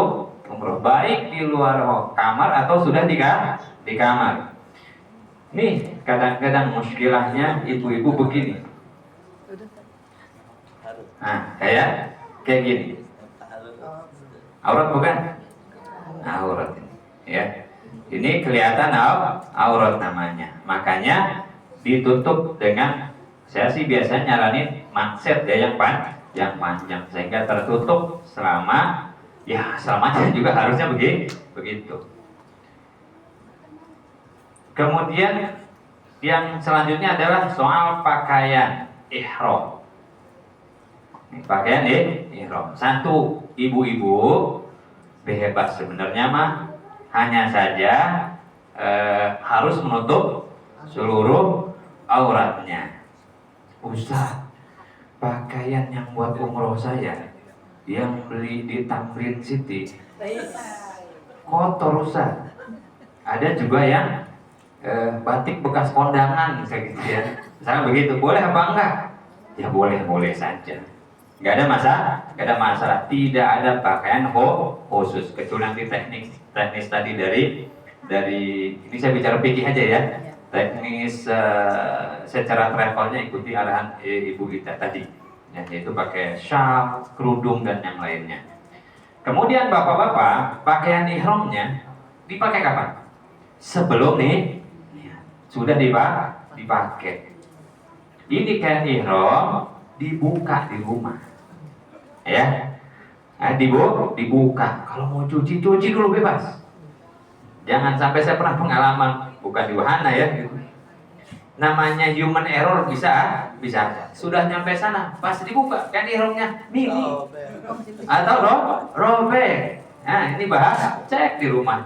umroh, baik di luar kamar atau sudah di kamar. Nih, kadang-kadang muskilahnya ibu-ibu begini. Nah, kayak gini. Aurat bukan? Aurat ini, ya. Ini kelihatan aurat namanya. Makanya ditutup dengan, saya sih biasanya nyaranin manset ya yang panjang sehingga tertutup selamanya juga harusnya begitu. Kemudian yang selanjutnya adalah soal pakaian ihram. Pakaian ihram. Satu, ibu-ibu bebas sebenarnya mah, hanya saja harus menutup seluruh auratnya. Ustaz, pakaian yang buat umroh saya yang beli di Tamrin City kotor Ustaz. Ada juga yang batik bekas kondangan misalnya gitu ya. Misalnya begitu, boleh apa enggak? Ya boleh saja. Nggak ada masalah. Tidak ada pakaian khusus kecuali nanti teknis tadi dari ini saya bicara fikih aja ya. Teknis secara travelnya ikuti arahan ibu kita tadi. Ya, yaitu pakai syal, kerudung dan yang lainnya. Kemudian bapak-bapak, pakaian ihramnya dipakai kapan? Sebelum sudah dipakai. Ini kain ihram dibuka di rumah, ya. Nah, dibuka. Kalau mau cuci dulu bebas. Jangan sampai, saya pernah pengalaman, bukan di wahana ya, gitu. Namanya human error bisa. Sudah nyampe sana, pas dibuka kain ihramnya mini atau robek. Nah, ini bahas, cek di rumah,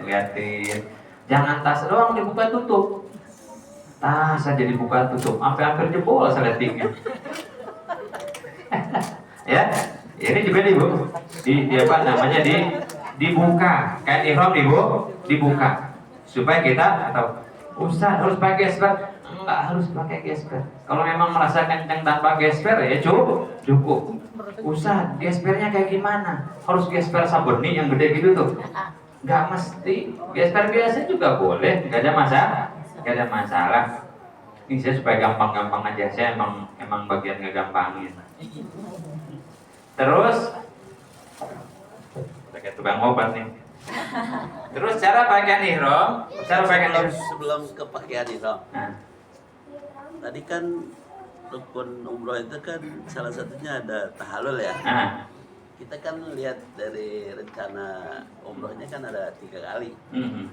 liatin. Jangan tas doang dibuka tutup. Tas saja dibuka tutup, hampir jebol seletingnya. Ya, ini juga dibuka. Kain ihram dibuka. Supaya kita tahu, Ustaz harus pakai gesper. Enggak harus pakai gesper. Kalau memang merasa kencang tanpa gesper ya cukup. Ustaz, gespernya kayak gimana? Harus gesper sabuni yang gede gitu tuh. Nggak mesti, gesper biasa juga boleh, nggak ada masalah. Ini saya supaya gampang-gampang aja, saya emang bagian ngegampangin. Terus pakai tukang obat nih. Terus cara pakaian ihram, Sebelum ke pakaian ihram. Nah, Tadi kan rukun umroh itu kan salah satunya ada tahalul ya. nah, Kita kan lihat dari rencana umrohnya kan ada 3 kali. mhm.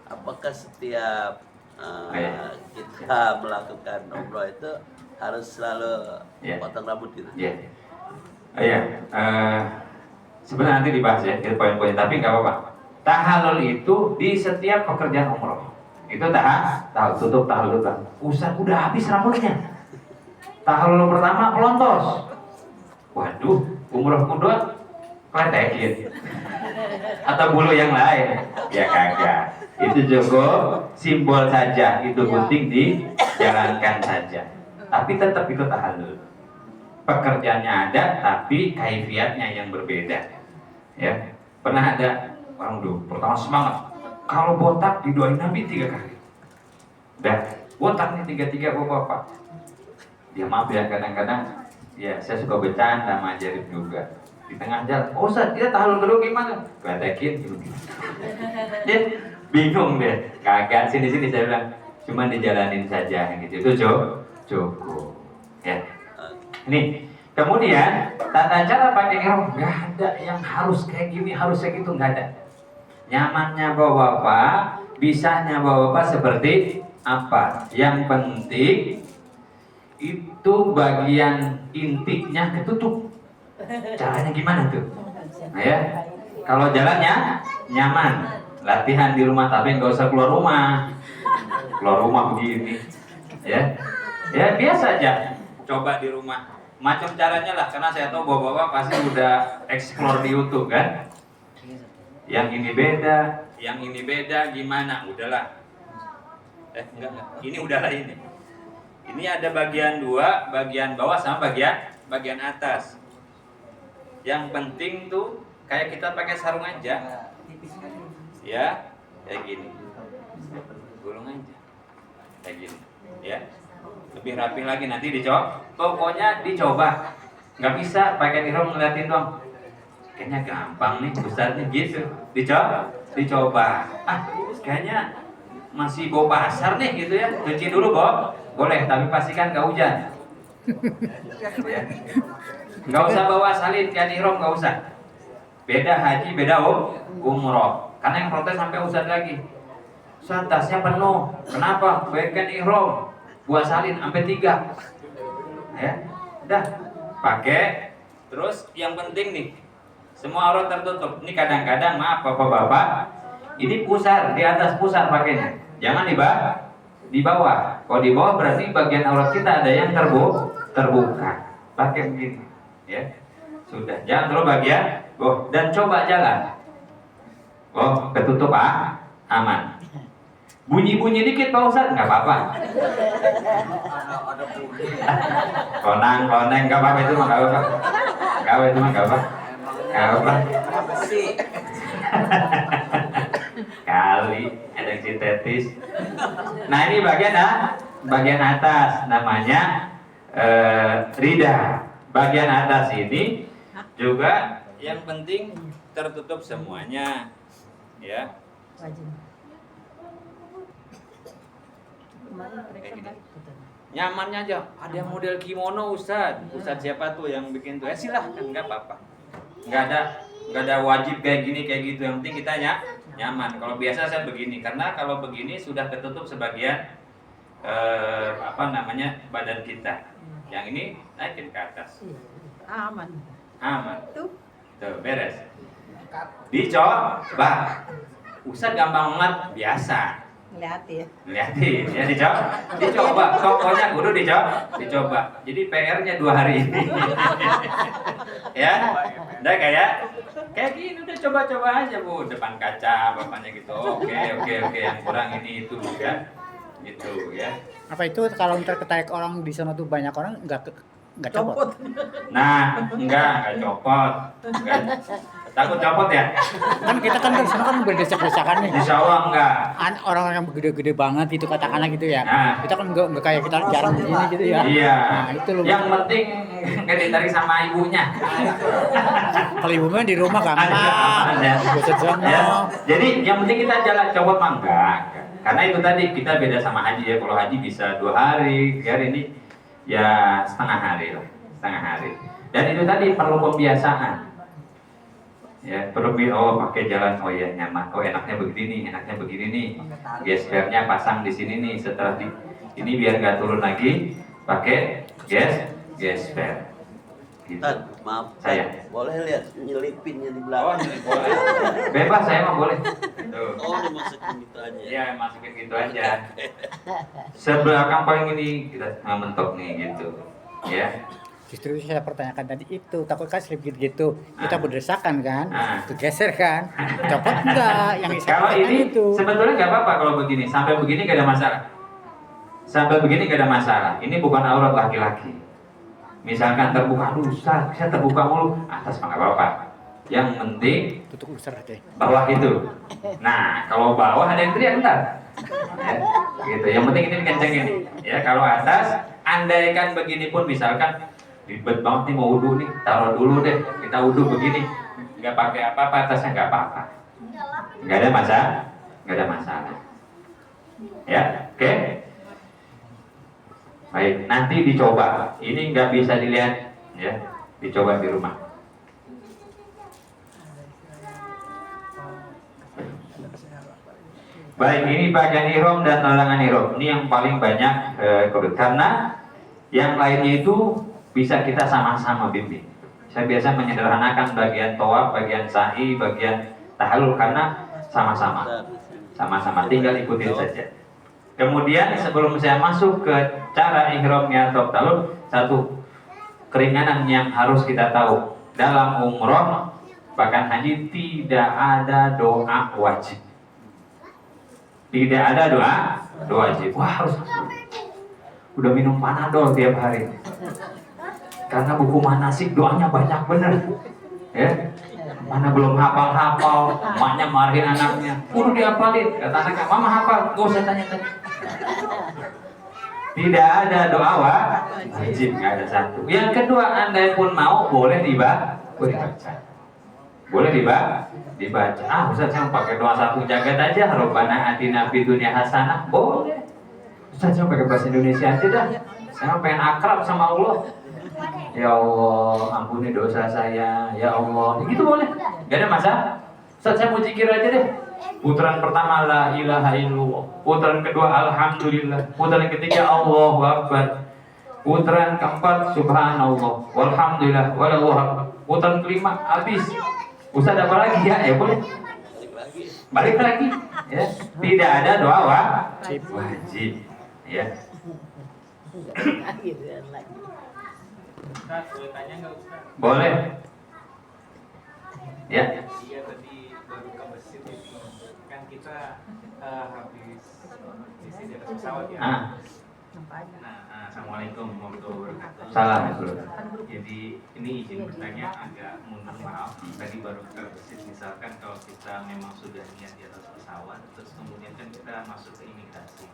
Apakah setiap Iya. kita melakukan umroh itu harus selalu Iya. potong rambut gitu? Iya. Oh iya, sebenarnya nanti dibahas ya, kita poin-poin, tapi nggak apa-apa. Tahallul itu di setiap pekerjaan umroh. Itu tutup tahallul kan. Ustaz udah habis rambutnya. Tahallul pertama pelontos. Waduh, umroh kedua kletekin. Atau bulu yang lain. Ya kagak. Itu cukup simbol saja, itu penting dijalankan saja. Tapi tetap itu tahallul. Pekerjaannya ada, tapi kaifiatnya yang berbeda. Ya, pernah ada orang dulu pertama semangat. Kalau botak didoain Nabi 3 kali. Udah, botak nih 3-3 bapak. Dia maaf ya kadang-kadang, ya saya suka bercanda sama Jarib juga. Di tengah jalan, oh Ustaz, dia tahallul dulu gimana? Kletekin gitu. Dia bingung deh. Kagak, sini-sini saya bilang, cuma dijalanin saja gitu. Itu cukup. Ya. Nih, kemudian tata cara pakai ihram nggak ada yang harus kayak gini, harus kayak gitu, nggak ada. Nyamannya bapak, bisanya bapak seperti apa? Yang penting itu bagian intinya ketutup. Caranya gimana tuh? Nah ya, kalau jalannya nyaman, latihan di rumah tapi nggak usah keluar rumah. Keluar rumah begini, ya, ya biasa aja. Coba di rumah. Macam caranya lah, karena saya tahu bapak-bapak pasti udah explore di YouTube kan. Yang ini beda, gimana? Udahlah. Enggak. Ini udahlah ini. Ini ada bagian 2, bagian bawah sama bagian atas. Yang penting tuh kayak kita pakai sarung aja. Ya, kayak gini. Gulung aja. Kayak gini, ya. Lebih rapi lagi nanti dicoba. Pokoknya dicoba. Nggak bisa pakai ihram ngeliatin doang. Kayaknya gampang nih Ustaznya gitu. Dicoba. Kayaknya masih bau pasar nih gitu ya. Cuci dulu boleh, tapi pastikan nggak hujan. Ya. Nggak usah bawa salin kayak ihram, nggak usah. Beda haji, beda umroh. Karena yang protes sampai Ustaz lagi. Ustaz, tasnya penuh. Kenapa? Baikkan ihram. Buat salin sampai 3. Ya, udah pakai. Terus yang penting nih, semua aurat tertutup. Ini kadang-kadang maaf bapak-bapak, ini pusar, di atas pusar pakainya. Jangan di bawah. Kalau di bawah berarti bagian aurat kita ada yang terbuka. Pakai begini, ya. Sudah, jangan terlalu bagian. Dan coba jalan. Ketutup aman. Bunyi-bunyi dikit Pak Ustaz, nggak apa-apa. Konang, nggak apa-apa itu mah nggak apa-apa. Nggak apa-apa. Kali ada yang sintetis. Nah ini bagian atas namanya rida. Bagian atas ini juga yang penting tertutup semuanya, ya. Nyamannya aja. Ada model kimono Ustaz siapa tuh yang bikin tuh? Silahkan, nggak apa-apa. Nggak ada wajib kayak gini kayak gitu. Yang penting kita nyaman. Kalau biasa saya begini, karena kalau begini sudah ketutup sebagian badan kita. Yang ini naikin ke atas. Aman. Tuh beres. Dicoba. Ustaz gampang banget, biasa. Ngeliatin ya, dicoba. Pokoknya kudu dicoba. Jadi PR-nya 2 hari ini. Ya, udah kayak gini, udah coba-coba aja Bu, depan kaca bapaknya gitu. Oke, yang kurang ini itu ya. Gitu ya. Apa itu kalau terketarik orang di sana tuh banyak orang nggak copot? Nah, enggak copot. Takut copot ya? Kan kita kan di sana kan berdesak-desakan nih. Insya Allah enggak. Orang-orang yang gede-gede banget itu katakanlah gitu ya. Nah. Kita kan enggak kayak kita jarang begini gitu ya. Iya. Nah, itu loh. Yang penting nggak ditarik sama ibunya. Kalau ibunya di rumah gampang. Aman ya. Biasa sono. Ya. Jadi yang penting kita jalan copot mah enggak. Karena itu tadi kita beda sama haji ya. Kalau haji bisa 2 hari, hari ini ya setengah hari lah, setengah hari. Dan itu tadi perlu pembiasaan. Ya, perlu pakai jalan, oh ya nyaman, oh enaknya begini nih, enaknya begini nih. Gespernya pasang di sini nih, setelah ini biar nggak turun lagi, pakai gesper. Gitu. Tan, maaf. Saya. Boleh lihat nyelipinnya di belakang. Boleh. Bebas saya mah boleh. Tuh. Oh, dimasukin gitu aja. Iya, masukin gitu aja. Sebelakang paling ini kita mentok nih gitu. Ya. Justru saya pertanyakan tadi itu, takut kan slip gitu, kita Ah. berdesakan kan, Ah. itu geser kan, copot enggak, yang Kalau ini itu. sebetulnya nggak apa-apa kalau begini, sampai begini nggak ada masalah. Sampai begini nggak ada masalah. Ini bukan aurat laki-laki. Misalkan terbuka, aduh Ustaz, saya terbuka mulu, atas mah nggak apa-apa. Yang penting Tutup besar aja. bawah itu. Nah, kalau bawah ada yang teriak entar. Ya, gitu. Yang penting ini dikencengin. Ya, kalau atas, andaikan begini pun misalkan ribet banget nih mau wudhu nih, taruh dulu deh, kita wudhu begini, nggak pakai apa-apa, atasnya nggak apa-apa, nggak ada masalah, nggak ada masalah. Ya, oke. Baik, nanti dicoba. Ini nggak bisa dilihat, ya, dicoba di rumah. Baik, ini bagian ihram dan larangan ihram. Ini yang paling banyak karena yang lainnya itu bisa kita sama-sama bimbing. Saya biasa menyederhanakan bagian tawaf, bagian sa'i, bagian tahallul karena sama-sama. Sama-sama, tinggal ikutin saja. Kemudian sebelum saya masuk ke cara ihramnya atau tahallul, satu keringanan yang harus kita tahu. Dalam umroh, bahkan haji tidak ada doa wajib. Tidak ada doa wajib. Wah, harus udah minum panadol tiap hari. Karena buku manasik doanya banyak bener, ya. Mana belum hafal-hafal, emaknya marahin anaknya, udah dihafalin. Kata anaknya, mama hafal, gak usah tanya-tanya. Tidak ada doa wajib, nggak ada satu. Yang kedua, andai pun mau boleh dibaca. Boleh dibaca. Ah, Ustaz saya pakai doa satu jagat aja. Rabbana atina fid dunya hasanah. Boleh. Ustaz saya pakai bahasa Indonesia aja dah. Saya pengen akrab sama Allah. Ya Allah, ampuni dosa saya. Ya Allah, gitu boleh. Gak ada masalah. Ustaz saya mau zikir aja deh. Putaran pertama la ilaha illallah. Putaran kedua alhamdulillah. Putaran ketiga Allahu akbar. Putaran keempat subhanallah walhamdulillah wallahu akbar. Putaran kelima habis. Ustaz apa lagi ya? Ya boleh. Balik lagi. Ya. Tidak ada doa wajib. Ya. Ustaz, boleh tanya nggak Ustaz? Boleh. Ya. Iya tadi baru ke masjid itu kan kita habis di atas pesawat ya. Ah. Nah, assalamualaikum warahmatullahi wabarakatuh. Salam. Jadi ini izin bertanya agak mohon maaf. Tadi baru ke masjid misalkan kalau kita memang sudah niat di atas pesawat, terus kemudian kan kita masuk ke imigrasi.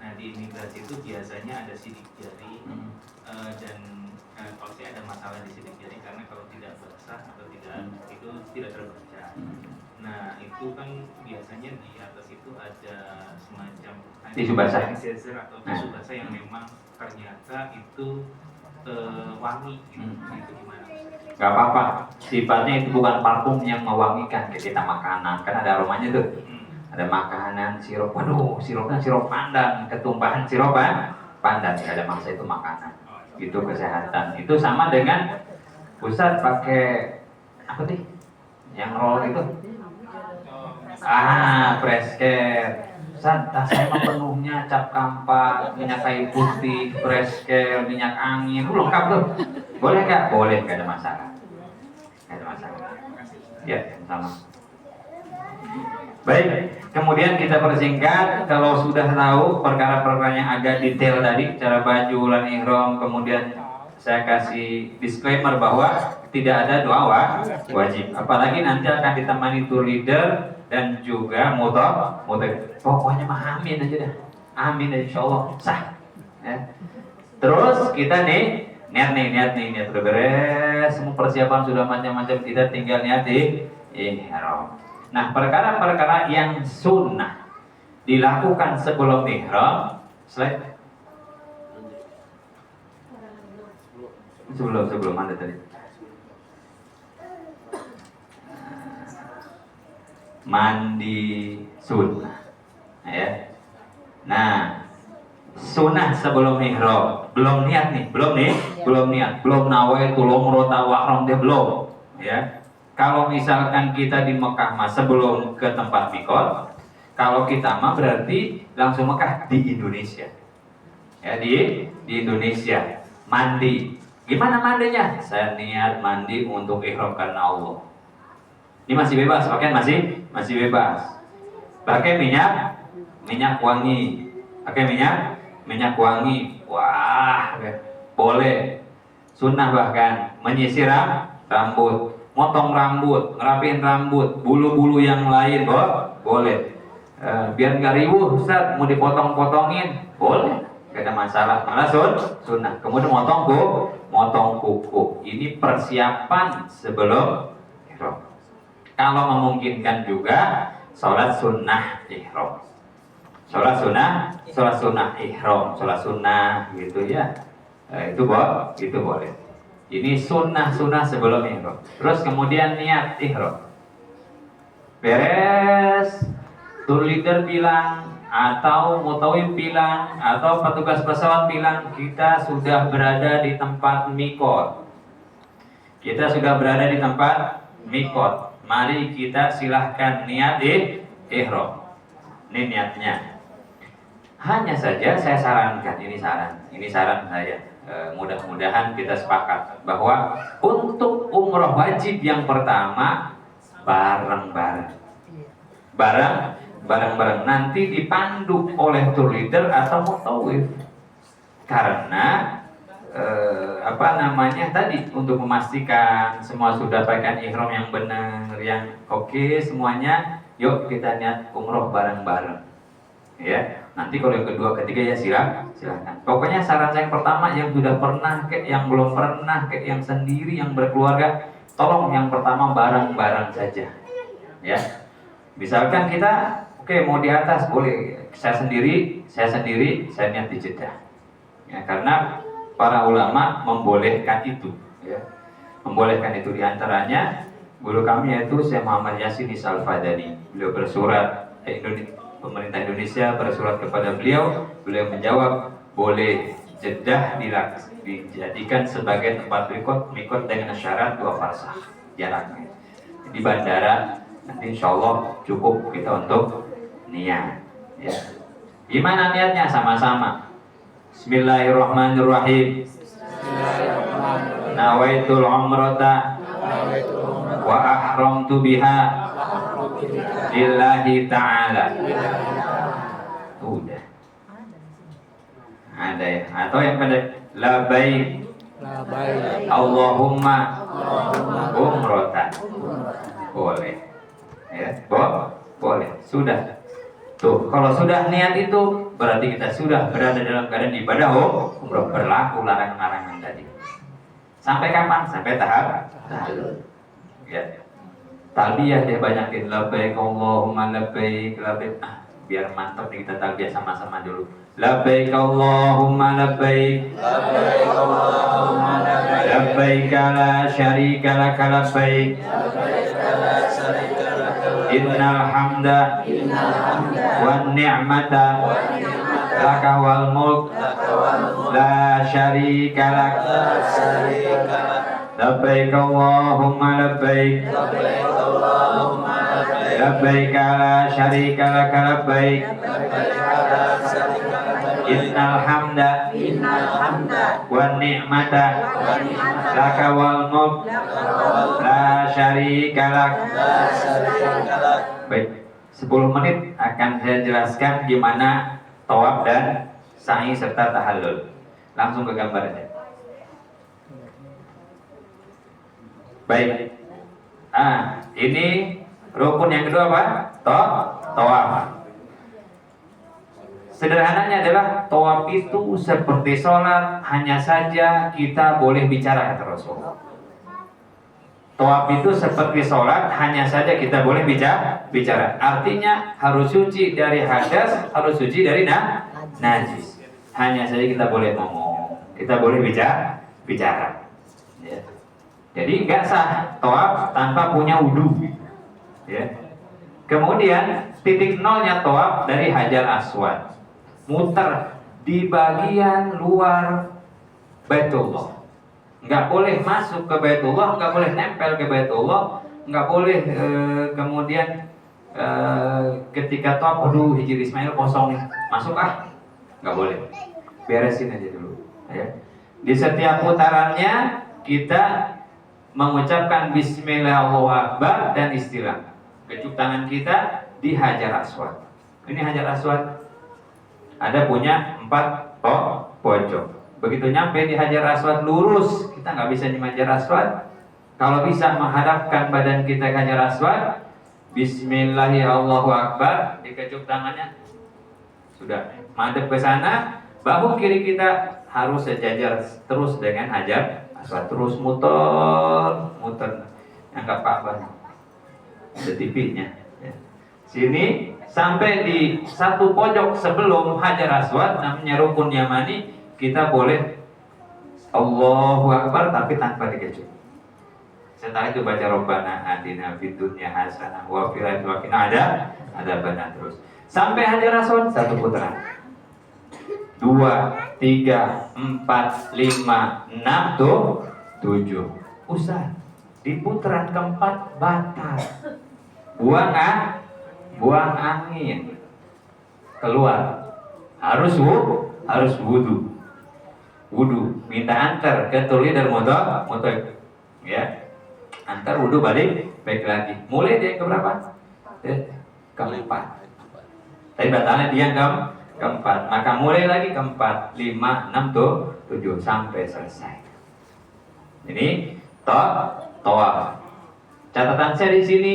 Nah di imigrasi itu biasanya ada sidik jari dan kalau saya ada masalah di sidik jari karena kalau tidak basah atau tidak itu tidak terbaca. Nah itu kan biasanya di atas itu ada semacam Tisu basah. sanitizer atau tisu basah yang memang ternyata itu wangi gitu. Itu gimana? Gak apa-apa. Sifatnya itu bukan parfum yang mewangikan kayak kita makanan. Kan ada aromanya tuh. Ada makanan, sirup. Waduh, sirupnya sirup pandan. Ketumpahan sirup pandan. Gak ada maksa itu makanan. Itu kesehatan. Itu sama dengan Ustaz pakai apa sih? Yang roll itu. Fresh care. Ustaz, tas saya mah penuhnya cap kampak, minyak kayu putih, fresh care, minyak angin, lengkap tuh. Boleh nggak? Boleh, nggak ada masalah. Nggak ada masalah. Ya, sama. Baik, kemudian kita persingkat. Kalau sudah tahu perkara-perkara yang agak detail tadi, cara baju, lan ihram, kemudian saya kasih disclaimer bahwa tidak ada doa wajib. Apalagi nanti akan ditemani tour leader dan juga motor. Pokoknya mah amin aja dah. Amin insya Allah sah. Ya. Terus kita nih niat udah beres, semua persiapan sudah macam-macam, tidak tinggal niat di ihram. Nah, perkara-perkara yang sunnah dilakukan sebelum ihram, slide. Sebelum ada tadi. Mandi sunnah. Ya. Nah, sunnah sebelum ihram, belum niat, belum nawaitul umrah wa ihram dia belum, ya. Kalau misalkan kita di Mekah mah sebelum ke tempat mikot, kalau kita mah berarti langsung Mekah di Indonesia. Ya, di Indonesia. Mandi. Gimana mandinya? Saya niat mandi untuk ihram karena Allah. Ini masih bebas, pakaian masih bebas. Pakai minyak wangi. Pakai minyak wangi. Wah, boleh. Sunnah bahkan menyisir rambut, motong rambut, ngerapiin rambut, bulu-bulu yang lain, boleh. Biar nggak riuh, Ustaz, mau dipotong-potongin, boleh. Gak ada masalah, malah sunnah. Kemudian motong kuku. Ini persiapan sebelum ihram. Kalau memungkinkan juga sholat sunnah ihram. Sholat sunnah ihram, sholat sunnah gitu ya. Itu boleh. Ini sunnah sebelum ihram. Terus kemudian niat ihram. Beres, tour leader bilang atau mutawif bilang atau petugas pesawat bilang kita sudah berada di tempat mikot. Mari kita silahkan niat di ihram. Ini niatnya. Hanya saja saya sarankan, ini saran saya. Mudah-mudahan kita sepakat bahwa untuk umroh wajib yang pertama bareng-bareng. Nanti dipandu oleh tour leader atau mutawif. Karena tadi untuk memastikan semua sudah pakaian ihram yang benar, yang oke semuanya, yuk kita niat umroh bareng-bareng. Ya, nanti kalau yang kedua, ketiga ya silakan. Pokoknya saran saya yang pertama, yang sudah pernah, kayak yang belum pernah, kayak yang sendiri, yang berkeluarga, tolong yang pertama bareng-bareng saja. Ya, misalkan kita mau di atas boleh, saya sendiri, saya niat di Jeddah. Ya, karena para ulama membolehkan itu, ya. Membolehkan itu diantaranya guru kami yaitu Syekh Muhammad Yasin Al-Fadani. Beliau bersurat, pemerintah Indonesia bersurat kepada beliau menjawab boleh Jeddah dijadikan sebagai tempat mikot dengan syarat 2 farsakh jaraknya. Di bandara nanti insya Allah cukup kita untuk niat. Ya. Gimana niatnya? Sama-sama. Bismillahirrahmanirrahim. Nawaitul umrata wa ahramtu biha lillahi ta'ala. Udah. Ada ya. Atau yang pendek, labbaik Allahumma umratan. Boleh. Ya, boleh. Sudah. Tuh, kalau sudah niat itu berarti kita sudah berada dalam keadaan ibadah umroh, berlaku larangan-larangan tadi. Sampai kapan? Sampai tahap tahlul. Ya. Talbiyah dia banyakin, labbaik Allahumma labbaik. Biar mantap nih kita talbiyah sama-sama dulu. Labbaik Allahumma labbaik. Labbaik la syarika laka labbaik. Innal hamda wan ni'mata laka wal mulk la syarika lak. Labbaik Allahumma labbaik. Labbaik la syarika laka labbaik. Innal hamda wan ni'mata laka wal mulk la syarika lak. Baik, 10 menit akan saya jelaskan gimana tawaf dan sa'i serta tahallul. Langsung ke gambar aja. Baik. Ini rukun yang kedua apa? Tawaf. Sederhananya adalah tawaf itu seperti sholat, hanya saja kita boleh bicara, kata Rasulullah. Tawaf itu seperti sholat, hanya saja kita boleh bicara. Artinya harus suci dari hadas, harus suci dari najis. Hanya saja kita boleh ngomong, kita boleh bicara. Ya. Jadi nggak sah tawaf tanpa punya wudu. Ya. Kemudian titik nolnya tawaf dari Hajar Aswad, muter di bagian luar Baitullah. Nggak boleh masuk ke Baitullah, nggak boleh nempel ke Baitullah, nggak boleh kemudian ketika tawaf, aduh hijir Ismail kosong nih, masuk nggak boleh. Beresin aja dulu. Ya. Di setiap putarannya kita mengucapkan Bismillah Allahu Akbar dan istilah. Kecup tangan kita di Hajar Aswad. Ini Hajar Aswad ada punya 4 pojok. Begitu nyampe di Hajar Aswad lurus, kita nggak bisa di Hajar Aswad. Kalau bisa menghadapkan badan kita ke Hajar Aswad, Bismillahirrahmanirrahim Allahu Akbar, dikecup tangannya, sudah madep ke sana. Bahu kiri kita harus sejajar terus dengan Hajar Aswad, terus muter, angkat Ka'bah. Ada TV-nya. Ya. Sini sampai di satu pojok sebelum Hajar Aswad, namanya rukun Yamani, kita boleh Allahu Akbar tapi tanpa dikecup. Setelah itu baca Rabbana atina fid dunya hasanah wa fil akhirati ada benar terus. Sampai Hajar Aswad 1 putaran. 2, 3, 4, 5, 6, 7. Ustaz, di putaran keempat batal. Buang angin keluar, harus wudu, minta antar ke tuli dan motor, ya, antar wudu balik lagi. Mulai dia keberapa? Keempat. Tapi batalnya dia keempat, maka mulai lagi keempat, 5, 6, 7 sampai selesai. Ini tawaf. Catatan saya di sini,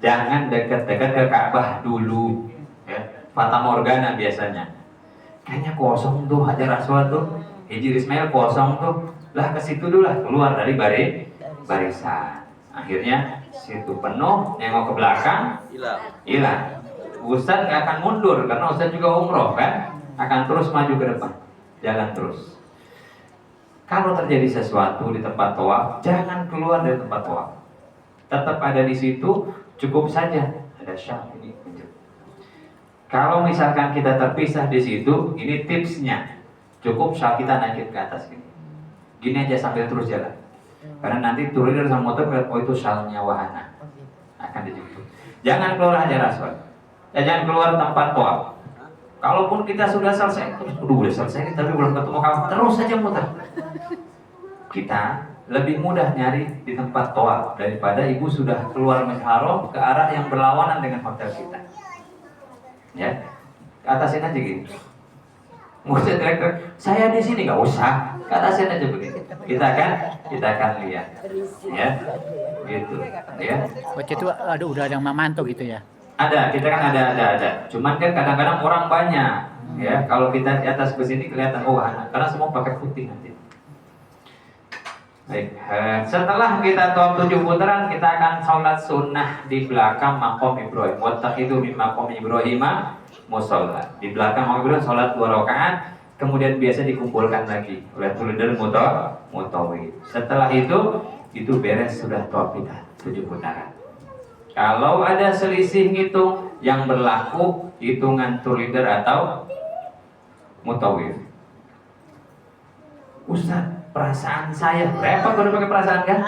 jangan dekat-dekat ke Ka'bah dulu, ya. Fata Morgana biasanya. Kayaknya kosong tuh Hajar Aswad tuh, Hijir Ismail kosong tuh. Lah ke situ dulu lah, keluar dari barisan. Akhirnya situ penuh, nengok ke belakang, hilang. Ustaz nggak akan mundur karena Ustaz juga umroh kan, akan terus maju ke depan, jalan terus. Kalau terjadi sesuatu di tempat tawaf, jangan keluar dari tempat tawaf. Tetap ada di situ. Cukup saja ada syam ini. Kalau misalkan kita terpisah di situ, ini tipsnya. Cukup syal kita naik ke atas gini. Gini aja sambil terus jalan. Karena nanti turun dari sama motor, oh itu syalnya wahana. Akan dijemput. Jangan keluar Hajar Aswad. Jangan keluar tempat tawaf. Kalaupun kita sudah selesai, udah selesai tapi belum ketemu kawan, terus saja muter. Kita lebih mudah nyari di tempat tawaf daripada ibu sudah keluar Masjidil Haram ke arah yang berlawanan dengan hotel kita. Ya, atasin aja gitu. Maksudnya direktur, saya di sini nggak usah, atasin aja begitu. Kita akan lihat, ya, gitu, ya. Waktu itu udah ada yang memantau gitu ya. Ada, kita kan ada. Cuman kan kadang-kadang orang banyak, ya. Kalau kita di atas ke sini kelihatan karena semua pakai putih nanti. Baik, setelah kita tawaf 7 putaran, kita akan sholat sunnah di belakang maqam Ibrahim. Wattakhidhu min maqam Ibrahim musholla. Di belakang maqam Ibrahim sholat 2 rakaat, kemudian biasa dikumpulkan lagi oleh leader mutawif. Setelah itu beres, sudah tawaf kita 7 putaran. Kalau ada selisih ngitung, yang berlaku hitungan leader atau mutawif. Ustaz, perasaan saya repot udah pakai perasaan kan?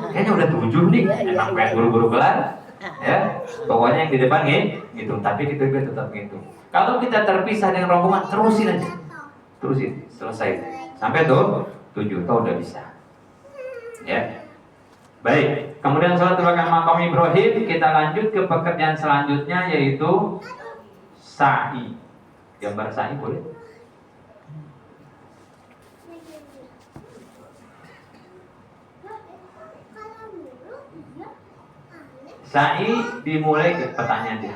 Kayaknya udah 7 nih, emang pengen buru-buru kelar, ya. Pokoknya yang di depan ngitung, tapi kita juga tetap ngitung. Kalau kita terpisah dengan rombongan, terusin selesai sampai 7, tau udah bisa, ya. Baik, kemudian sholat di belakang maqam Ibrahim, kita lanjut ke pekerjaan selanjutnya yaitu sa'i. Gambar sa'i boleh? Sa'i dimulai ke pertanyaan dia.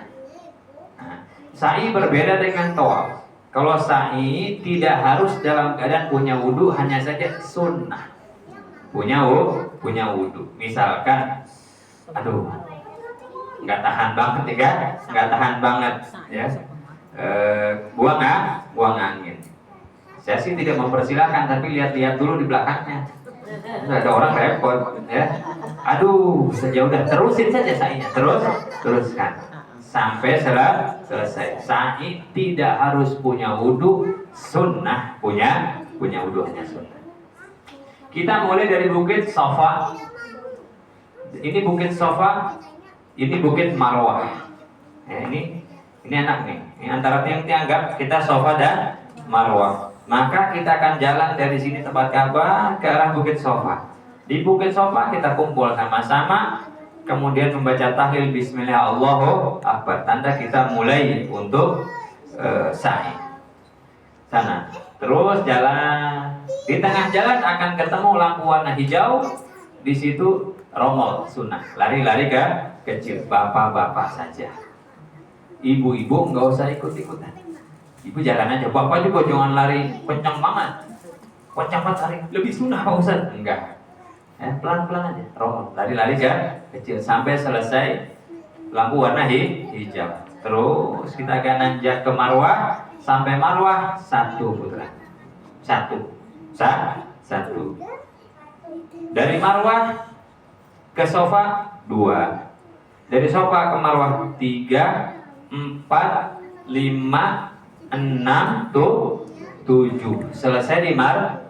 Nah, sa'i berbeda dengan tawaf. Kalau sa'i tidak harus dalam keadaan punya wudhu, hanya saja sunnah. Punya wudhu. Misalkan, aduh, nggak tahan banget ya, nggak tahan banget ya. Buang angin. Saya sih tidak mempersilahkan, tapi lihat-lihat dulu di belakangnya. Ada orang repot ya. Aduh, sejauh udah terusin saja sa'inya, teruskan sampai selesai. Sa'i tidak harus punya wudhu, sunnah punya wudhu, hanya sunnah. Kita mulai dari Bukit Safa. Ini Bukit Safa, ini Bukit Marwah. Ya, ini anak nih. Ini antara tiang-tiang gap kita Safa dan Marwah. Maka kita akan jalan dari sini tempat Ka'bah ke arah Bukit Safa. Di Bukit Safa kita kumpul sama-sama, kemudian membaca tahlil Bismillah Allahu Akbar, tanda kita mulai untuk sa'i. Sana. Terus jalan. Di tengah jalan akan ketemu lampu warna hijau. Di situ romol sunnah, lari-lari kecil, bapak-bapak saja. Ibu-ibu nggak usah ikut-ikutan. Ibu jalan aja, bapak juga jangan lari kencang banget. Kencang banget lari, lebih sunnah Pak Ustaz. Enggak. Pelan-pelan aja, romol, lari-lari kecil sampai selesai lampu warna hijau. Terus kita akan nanjak ke Marwah, sampai Marwah 1 putra. 1. Dari Marwah ke Safa 2. Dari Safa ke Marwah 3, 4, 5, 6, 7. Selesai di Marwah.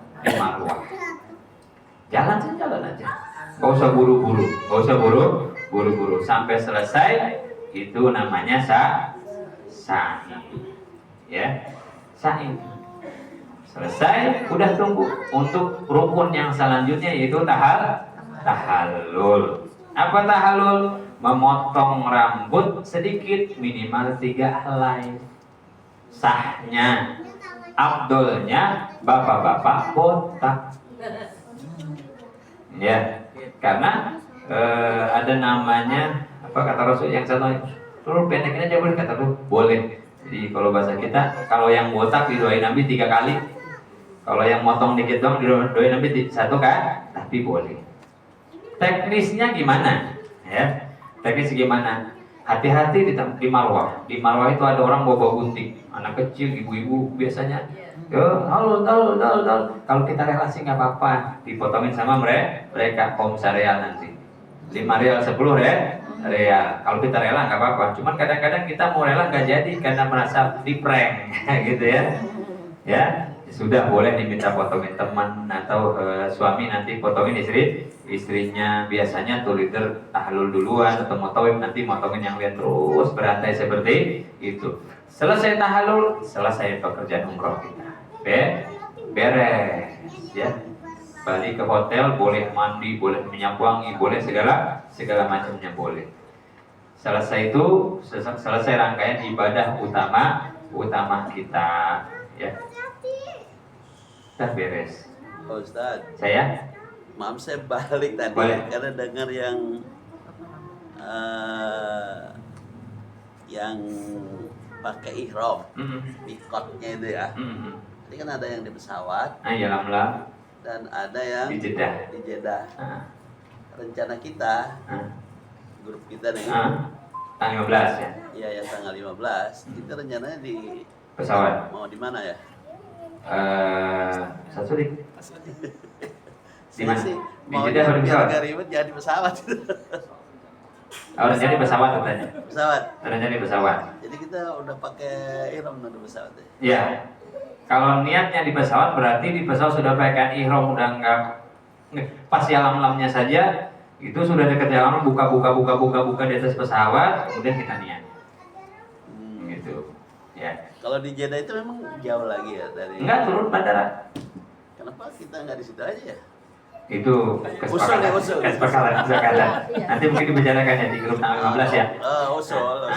Jalan aja. Gak usah buru-buru. Sampai selesai, itu namanya sa'i. Ya, sa'i. Selesai, udah tunggu untuk rukun yang selanjutnya, yaitu tahallul. Apa tahallul? Memotong rambut sedikit, minimal 3 helai. Sahnya, afdolnya bapak-bapak botak. Ya, karena ada namanya apa kata Rasul yang satu, terus pendekin aja boleh, kata Rasul boleh. Jadi kalau bahasa kita, kalau yang botak didoain Nabi 3 kali, kalau yang motong dikit doang didoain Nabi 1 kan, tapi boleh. Teknisnya gimana? Ya, teknis gimana? Hati-hati di Marwah. Di Marwah itu ada orang bawa gunting, anak kecil, ibu-ibu biasanya. Halo. Kalau kita relasi nggak apa-apa, dipotongin sama mereka kaum syariah nanti. 5 rial 10 real. Kalau kita rela nggak apa-apa. Cuman kadang-kadang kita mau rela nggak jadi karena merasa di prank, gitu ya. Ya, sudah boleh diminta potongin teman atau suami nanti potongin istrinya. Biasanya tuh leader tahlul duluan atau motowib nanti motongin yang lain, terus berantai seperti itu. Selesai tahlul, selesai pekerjaan umroh kita. Beres ya. Balik ke hotel, boleh mandi, boleh menyapu wangi, boleh segala macamnya boleh. Selesai itu, selesai rangkaian ibadah utama kita ya. Sudah beres. Pak Ustaz, Saya maaf saya balik tadi. Boleh. Karena dengar yang pakai ihram, mikotnya itu ya. Ini kan ada yang di pesawat, Alhamdulillah dan ada yang di Jeddah. di Jeddah. Rencana kita, grup kita nih, Tanggal 15 ya. ya yang tanggal 15, kita rencananya di Pesawat. mau di mana ya? Sasudik. Di mana? Sih, Di mau Jeddah atau di pesawat? agak ribet jadi pesawat. Orang jadi pesawat katanya. Pesawat. Orang jadi pesawat. Jadi kita udah pakai ihram di pesawat ya. Ya. Kalau niatnya di pesawat berarti di pesawat sudah pakai ihram, udah enggak pas yalam-lamnya saja itu sudah dekat yalam, buka di atas pesawat, kemudian kita niat. Gitu. Ya. Kalau di Jeddah itu memang jauh lagi ya dari. Enggak, turun bandara. Kenapa kita nggak di situ aja ya? Itu Usul ya, usul. kesepakatan. Nanti mungkin dibicarakannya di grup tanggal 15 ya. Usul.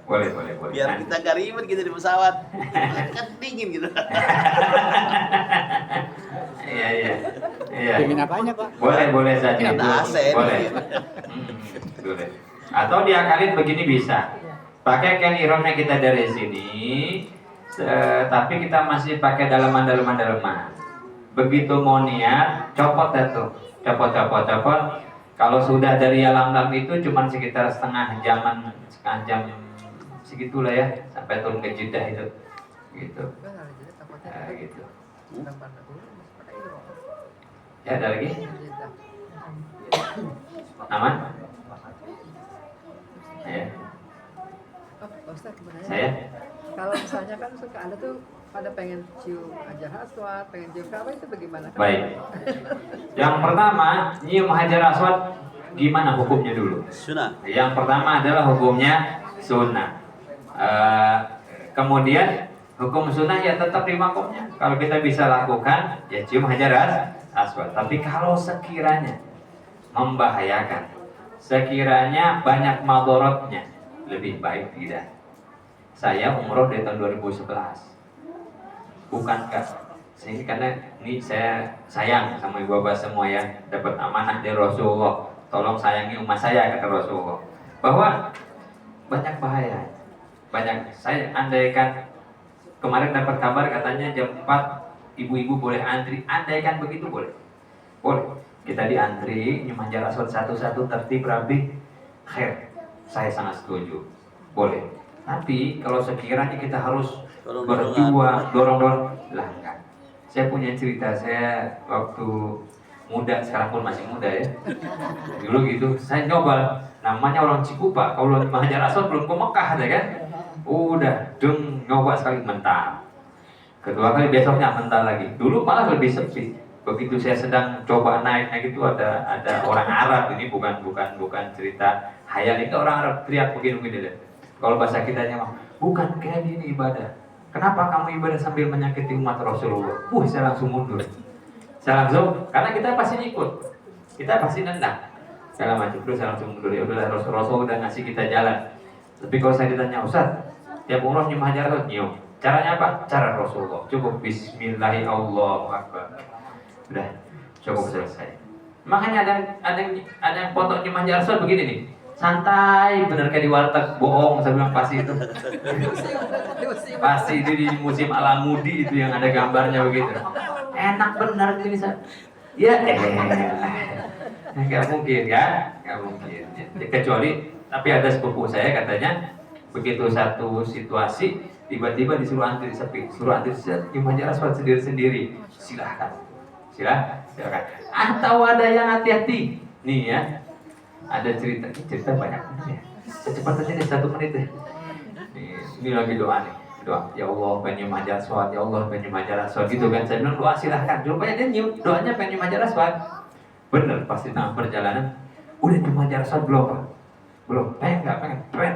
Boleh. Biar kita gak ribet gitu di pesawat. Kan dingin gitu. Iya. Ingin apanya, Pak? Boleh saja Ada itu. AC Boleh. nih. Boleh. Atau diakalin begini bisa. Pakai kain ihramnya kita dari sini, tapi kita masih pakai dalaman. Begitu mau niat, copot dah tuh. Copot. Kalau sudah dari alam itu cuma sekitar setengah jam segitulah ya, sampai turun ke Jeddah itu. Gitu. Gitu. Ya, ada lagi? Aman? Ya. Ustaz, sebenarnya Saya? kalau misalnya kan suka ada tuh pada pengen cium Hajar Aswad, pengen cium Ka'bah, itu bagaimana? Baik. Yang pertama, nyium Hajar Aswad gimana hukumnya dulu? Sunnah. Yang pertama adalah hukumnya sunnah. Kemudian hukum sunnah ya tetap di makomnya. Kalau kita bisa lakukan, ya cium Hajar Aswad. Tapi kalau sekiranya membahayakan, sekiranya banyak madorotnya, lebih baik tidak. Saya umroh dari tahun 2011. Bukankah sehingga karena ini saya sayang sama ibu bapak semua ya, dapat amanah dari Rasulullah. Tolong sayangi umat saya, kata Rasulullah. Bahwa banyak bahaya. Saya andaikan kemarin dapat kabar katanya jam 4 ibu-ibu boleh antri. Andaikan begitu boleh. Kita diantri nyium Hajar Aswad satu-satu, tertib, rapi, khair. Saya sangat setuju. Boleh. Tapi kalau sekiranya kita harus berjuang, dorong, lah enggak. Saya punya cerita, saya waktu muda, sekarang pun masih muda ya. Dulu gitu, saya nyoba, namanya orang Cikupa. Kalau Hajar Aswad belum ke Mekah ada kan? Udah, nyoba sekali mental. Kedua kali besoknya mental lagi. Dulu malah lebih sepi. Begitu saya sedang coba naik itu ada orang Arab, ini bukan cerita hayal, itu orang Arab teriak begini. Kalau bahasa kitanya mah, bukan kayak gini ibadah. Kenapa kamu ibadah sambil menyakiti umat Rasulullah? Saya langsung mundur. Karena kita pasti ikut, kita pasti nendang. Segala macam, terus saya langsung mundur. Ya udahlah, Rasul udah ngasih kita jalan. Tapi kalau saya ditanya, Ustaz, tiap umroh nyium Hajar Aswad nyium. Caranya apa? Cara Rasulullah. Cukup Bismillahirrahmanirrahim. Udah, cukup selesai. Makanya ada yang foto nyium Hajar Aswad begini nih. Santai, bener kayak di warteg, bohong, saya bilang pasti itu. Pasti itu di musim Alamudi itu yang ada gambarnya begitu. Enak bener gini saya. Ya, nggak mungkin ya, nggak mungkin. Kecuali, tapi ada sepupu saya katanya, begitu satu situasi, tiba-tiba disuruh antri sepi, nyium Hajar Aswad sendiri-sendiri. Silakan. Atau ada yang hati-hati, nih ya. Ada cerita banyak ya. Secepat aja deh 1 menit deh. Ini lagi doa nih. Doa, ya Allah pengen nyium Hajar Aswad, ya Allah pengen nyium Hajar Aswad gitu kan. Saya bilang doa silahkan. Rupanya dia nyium, doanya pengen nyium Hajar Aswad. Bener, pasti tengah perjalanan. Udah nyium Hajar Aswad belum Pak? Belum.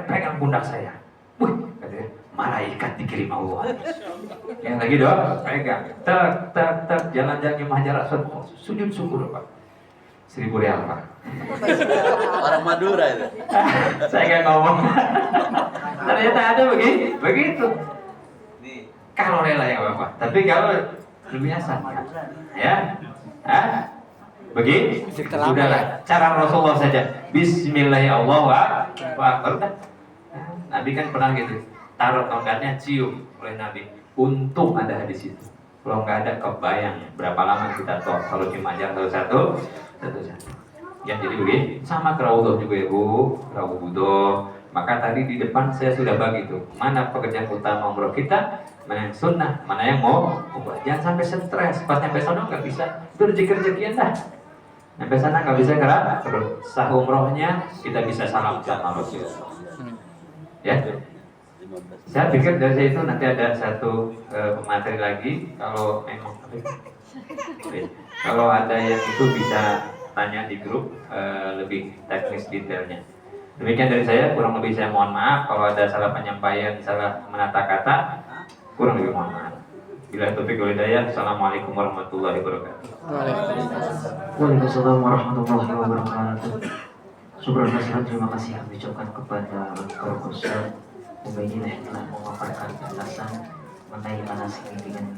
Pegang pundak saya. Katanya malaikat dikirim Allah. Yang lagi doa, pegang. Tak jalan-jalan nyium Hajar Aswad. Sujud syukur Pak. 1.000 rial Pak. Orang Madura itu. Saya nggak ngomong. Ternyata ada begitu. Kalau rela ya Bapak. Tapi kalau biasa, ya, begitu. Sudahlah. Cara Rasulullah saja. Bismillahirrahmanirrahim. Nabi kan pernah gitu. Taruh tongkatnya, cium oleh Nabi. Untung ada hadis itu. Kalau nggak ada kebayang berapa lama kita tahu kalau cuma aja satu-satu. Ya jadi begini, sama kerawudoh juga ya Bu, kerawudoh. Maka tadi di depan saya sudah bagi tuh, mana pekerjaan utama umroh kita, mana yang sunnah, mana yang mau umroh. Jangan sampai stres, pas nyampe sana nggak bisa, itu rezeki-rezekian dah. Nyampe sana nggak bisa gerak, terus sah umrohnya kita bisa salam sama Rasulullah. Ya, saya pikir dari itu nanti ada satu materi lagi, kalau memang kalau ada yang itu bisa tanya di grup lebih teknis detailnya. Demikian dari saya, kurang lebih saya mohon maaf kalau ada salah penyampaian, salah menata kata, kurang lebih mohon maaf. Bila Bila taufiq wal hidayah. Assalamualaikum warahmatullahi wabarakatuh. Waalaikumsalam warahmatullahi wabarakatuh. Syukur dan terima kasih kami ucapkan kepada Bapak Ustaz Ubaidillah yang telah memaparkan penjelasan mengenai manasik dengan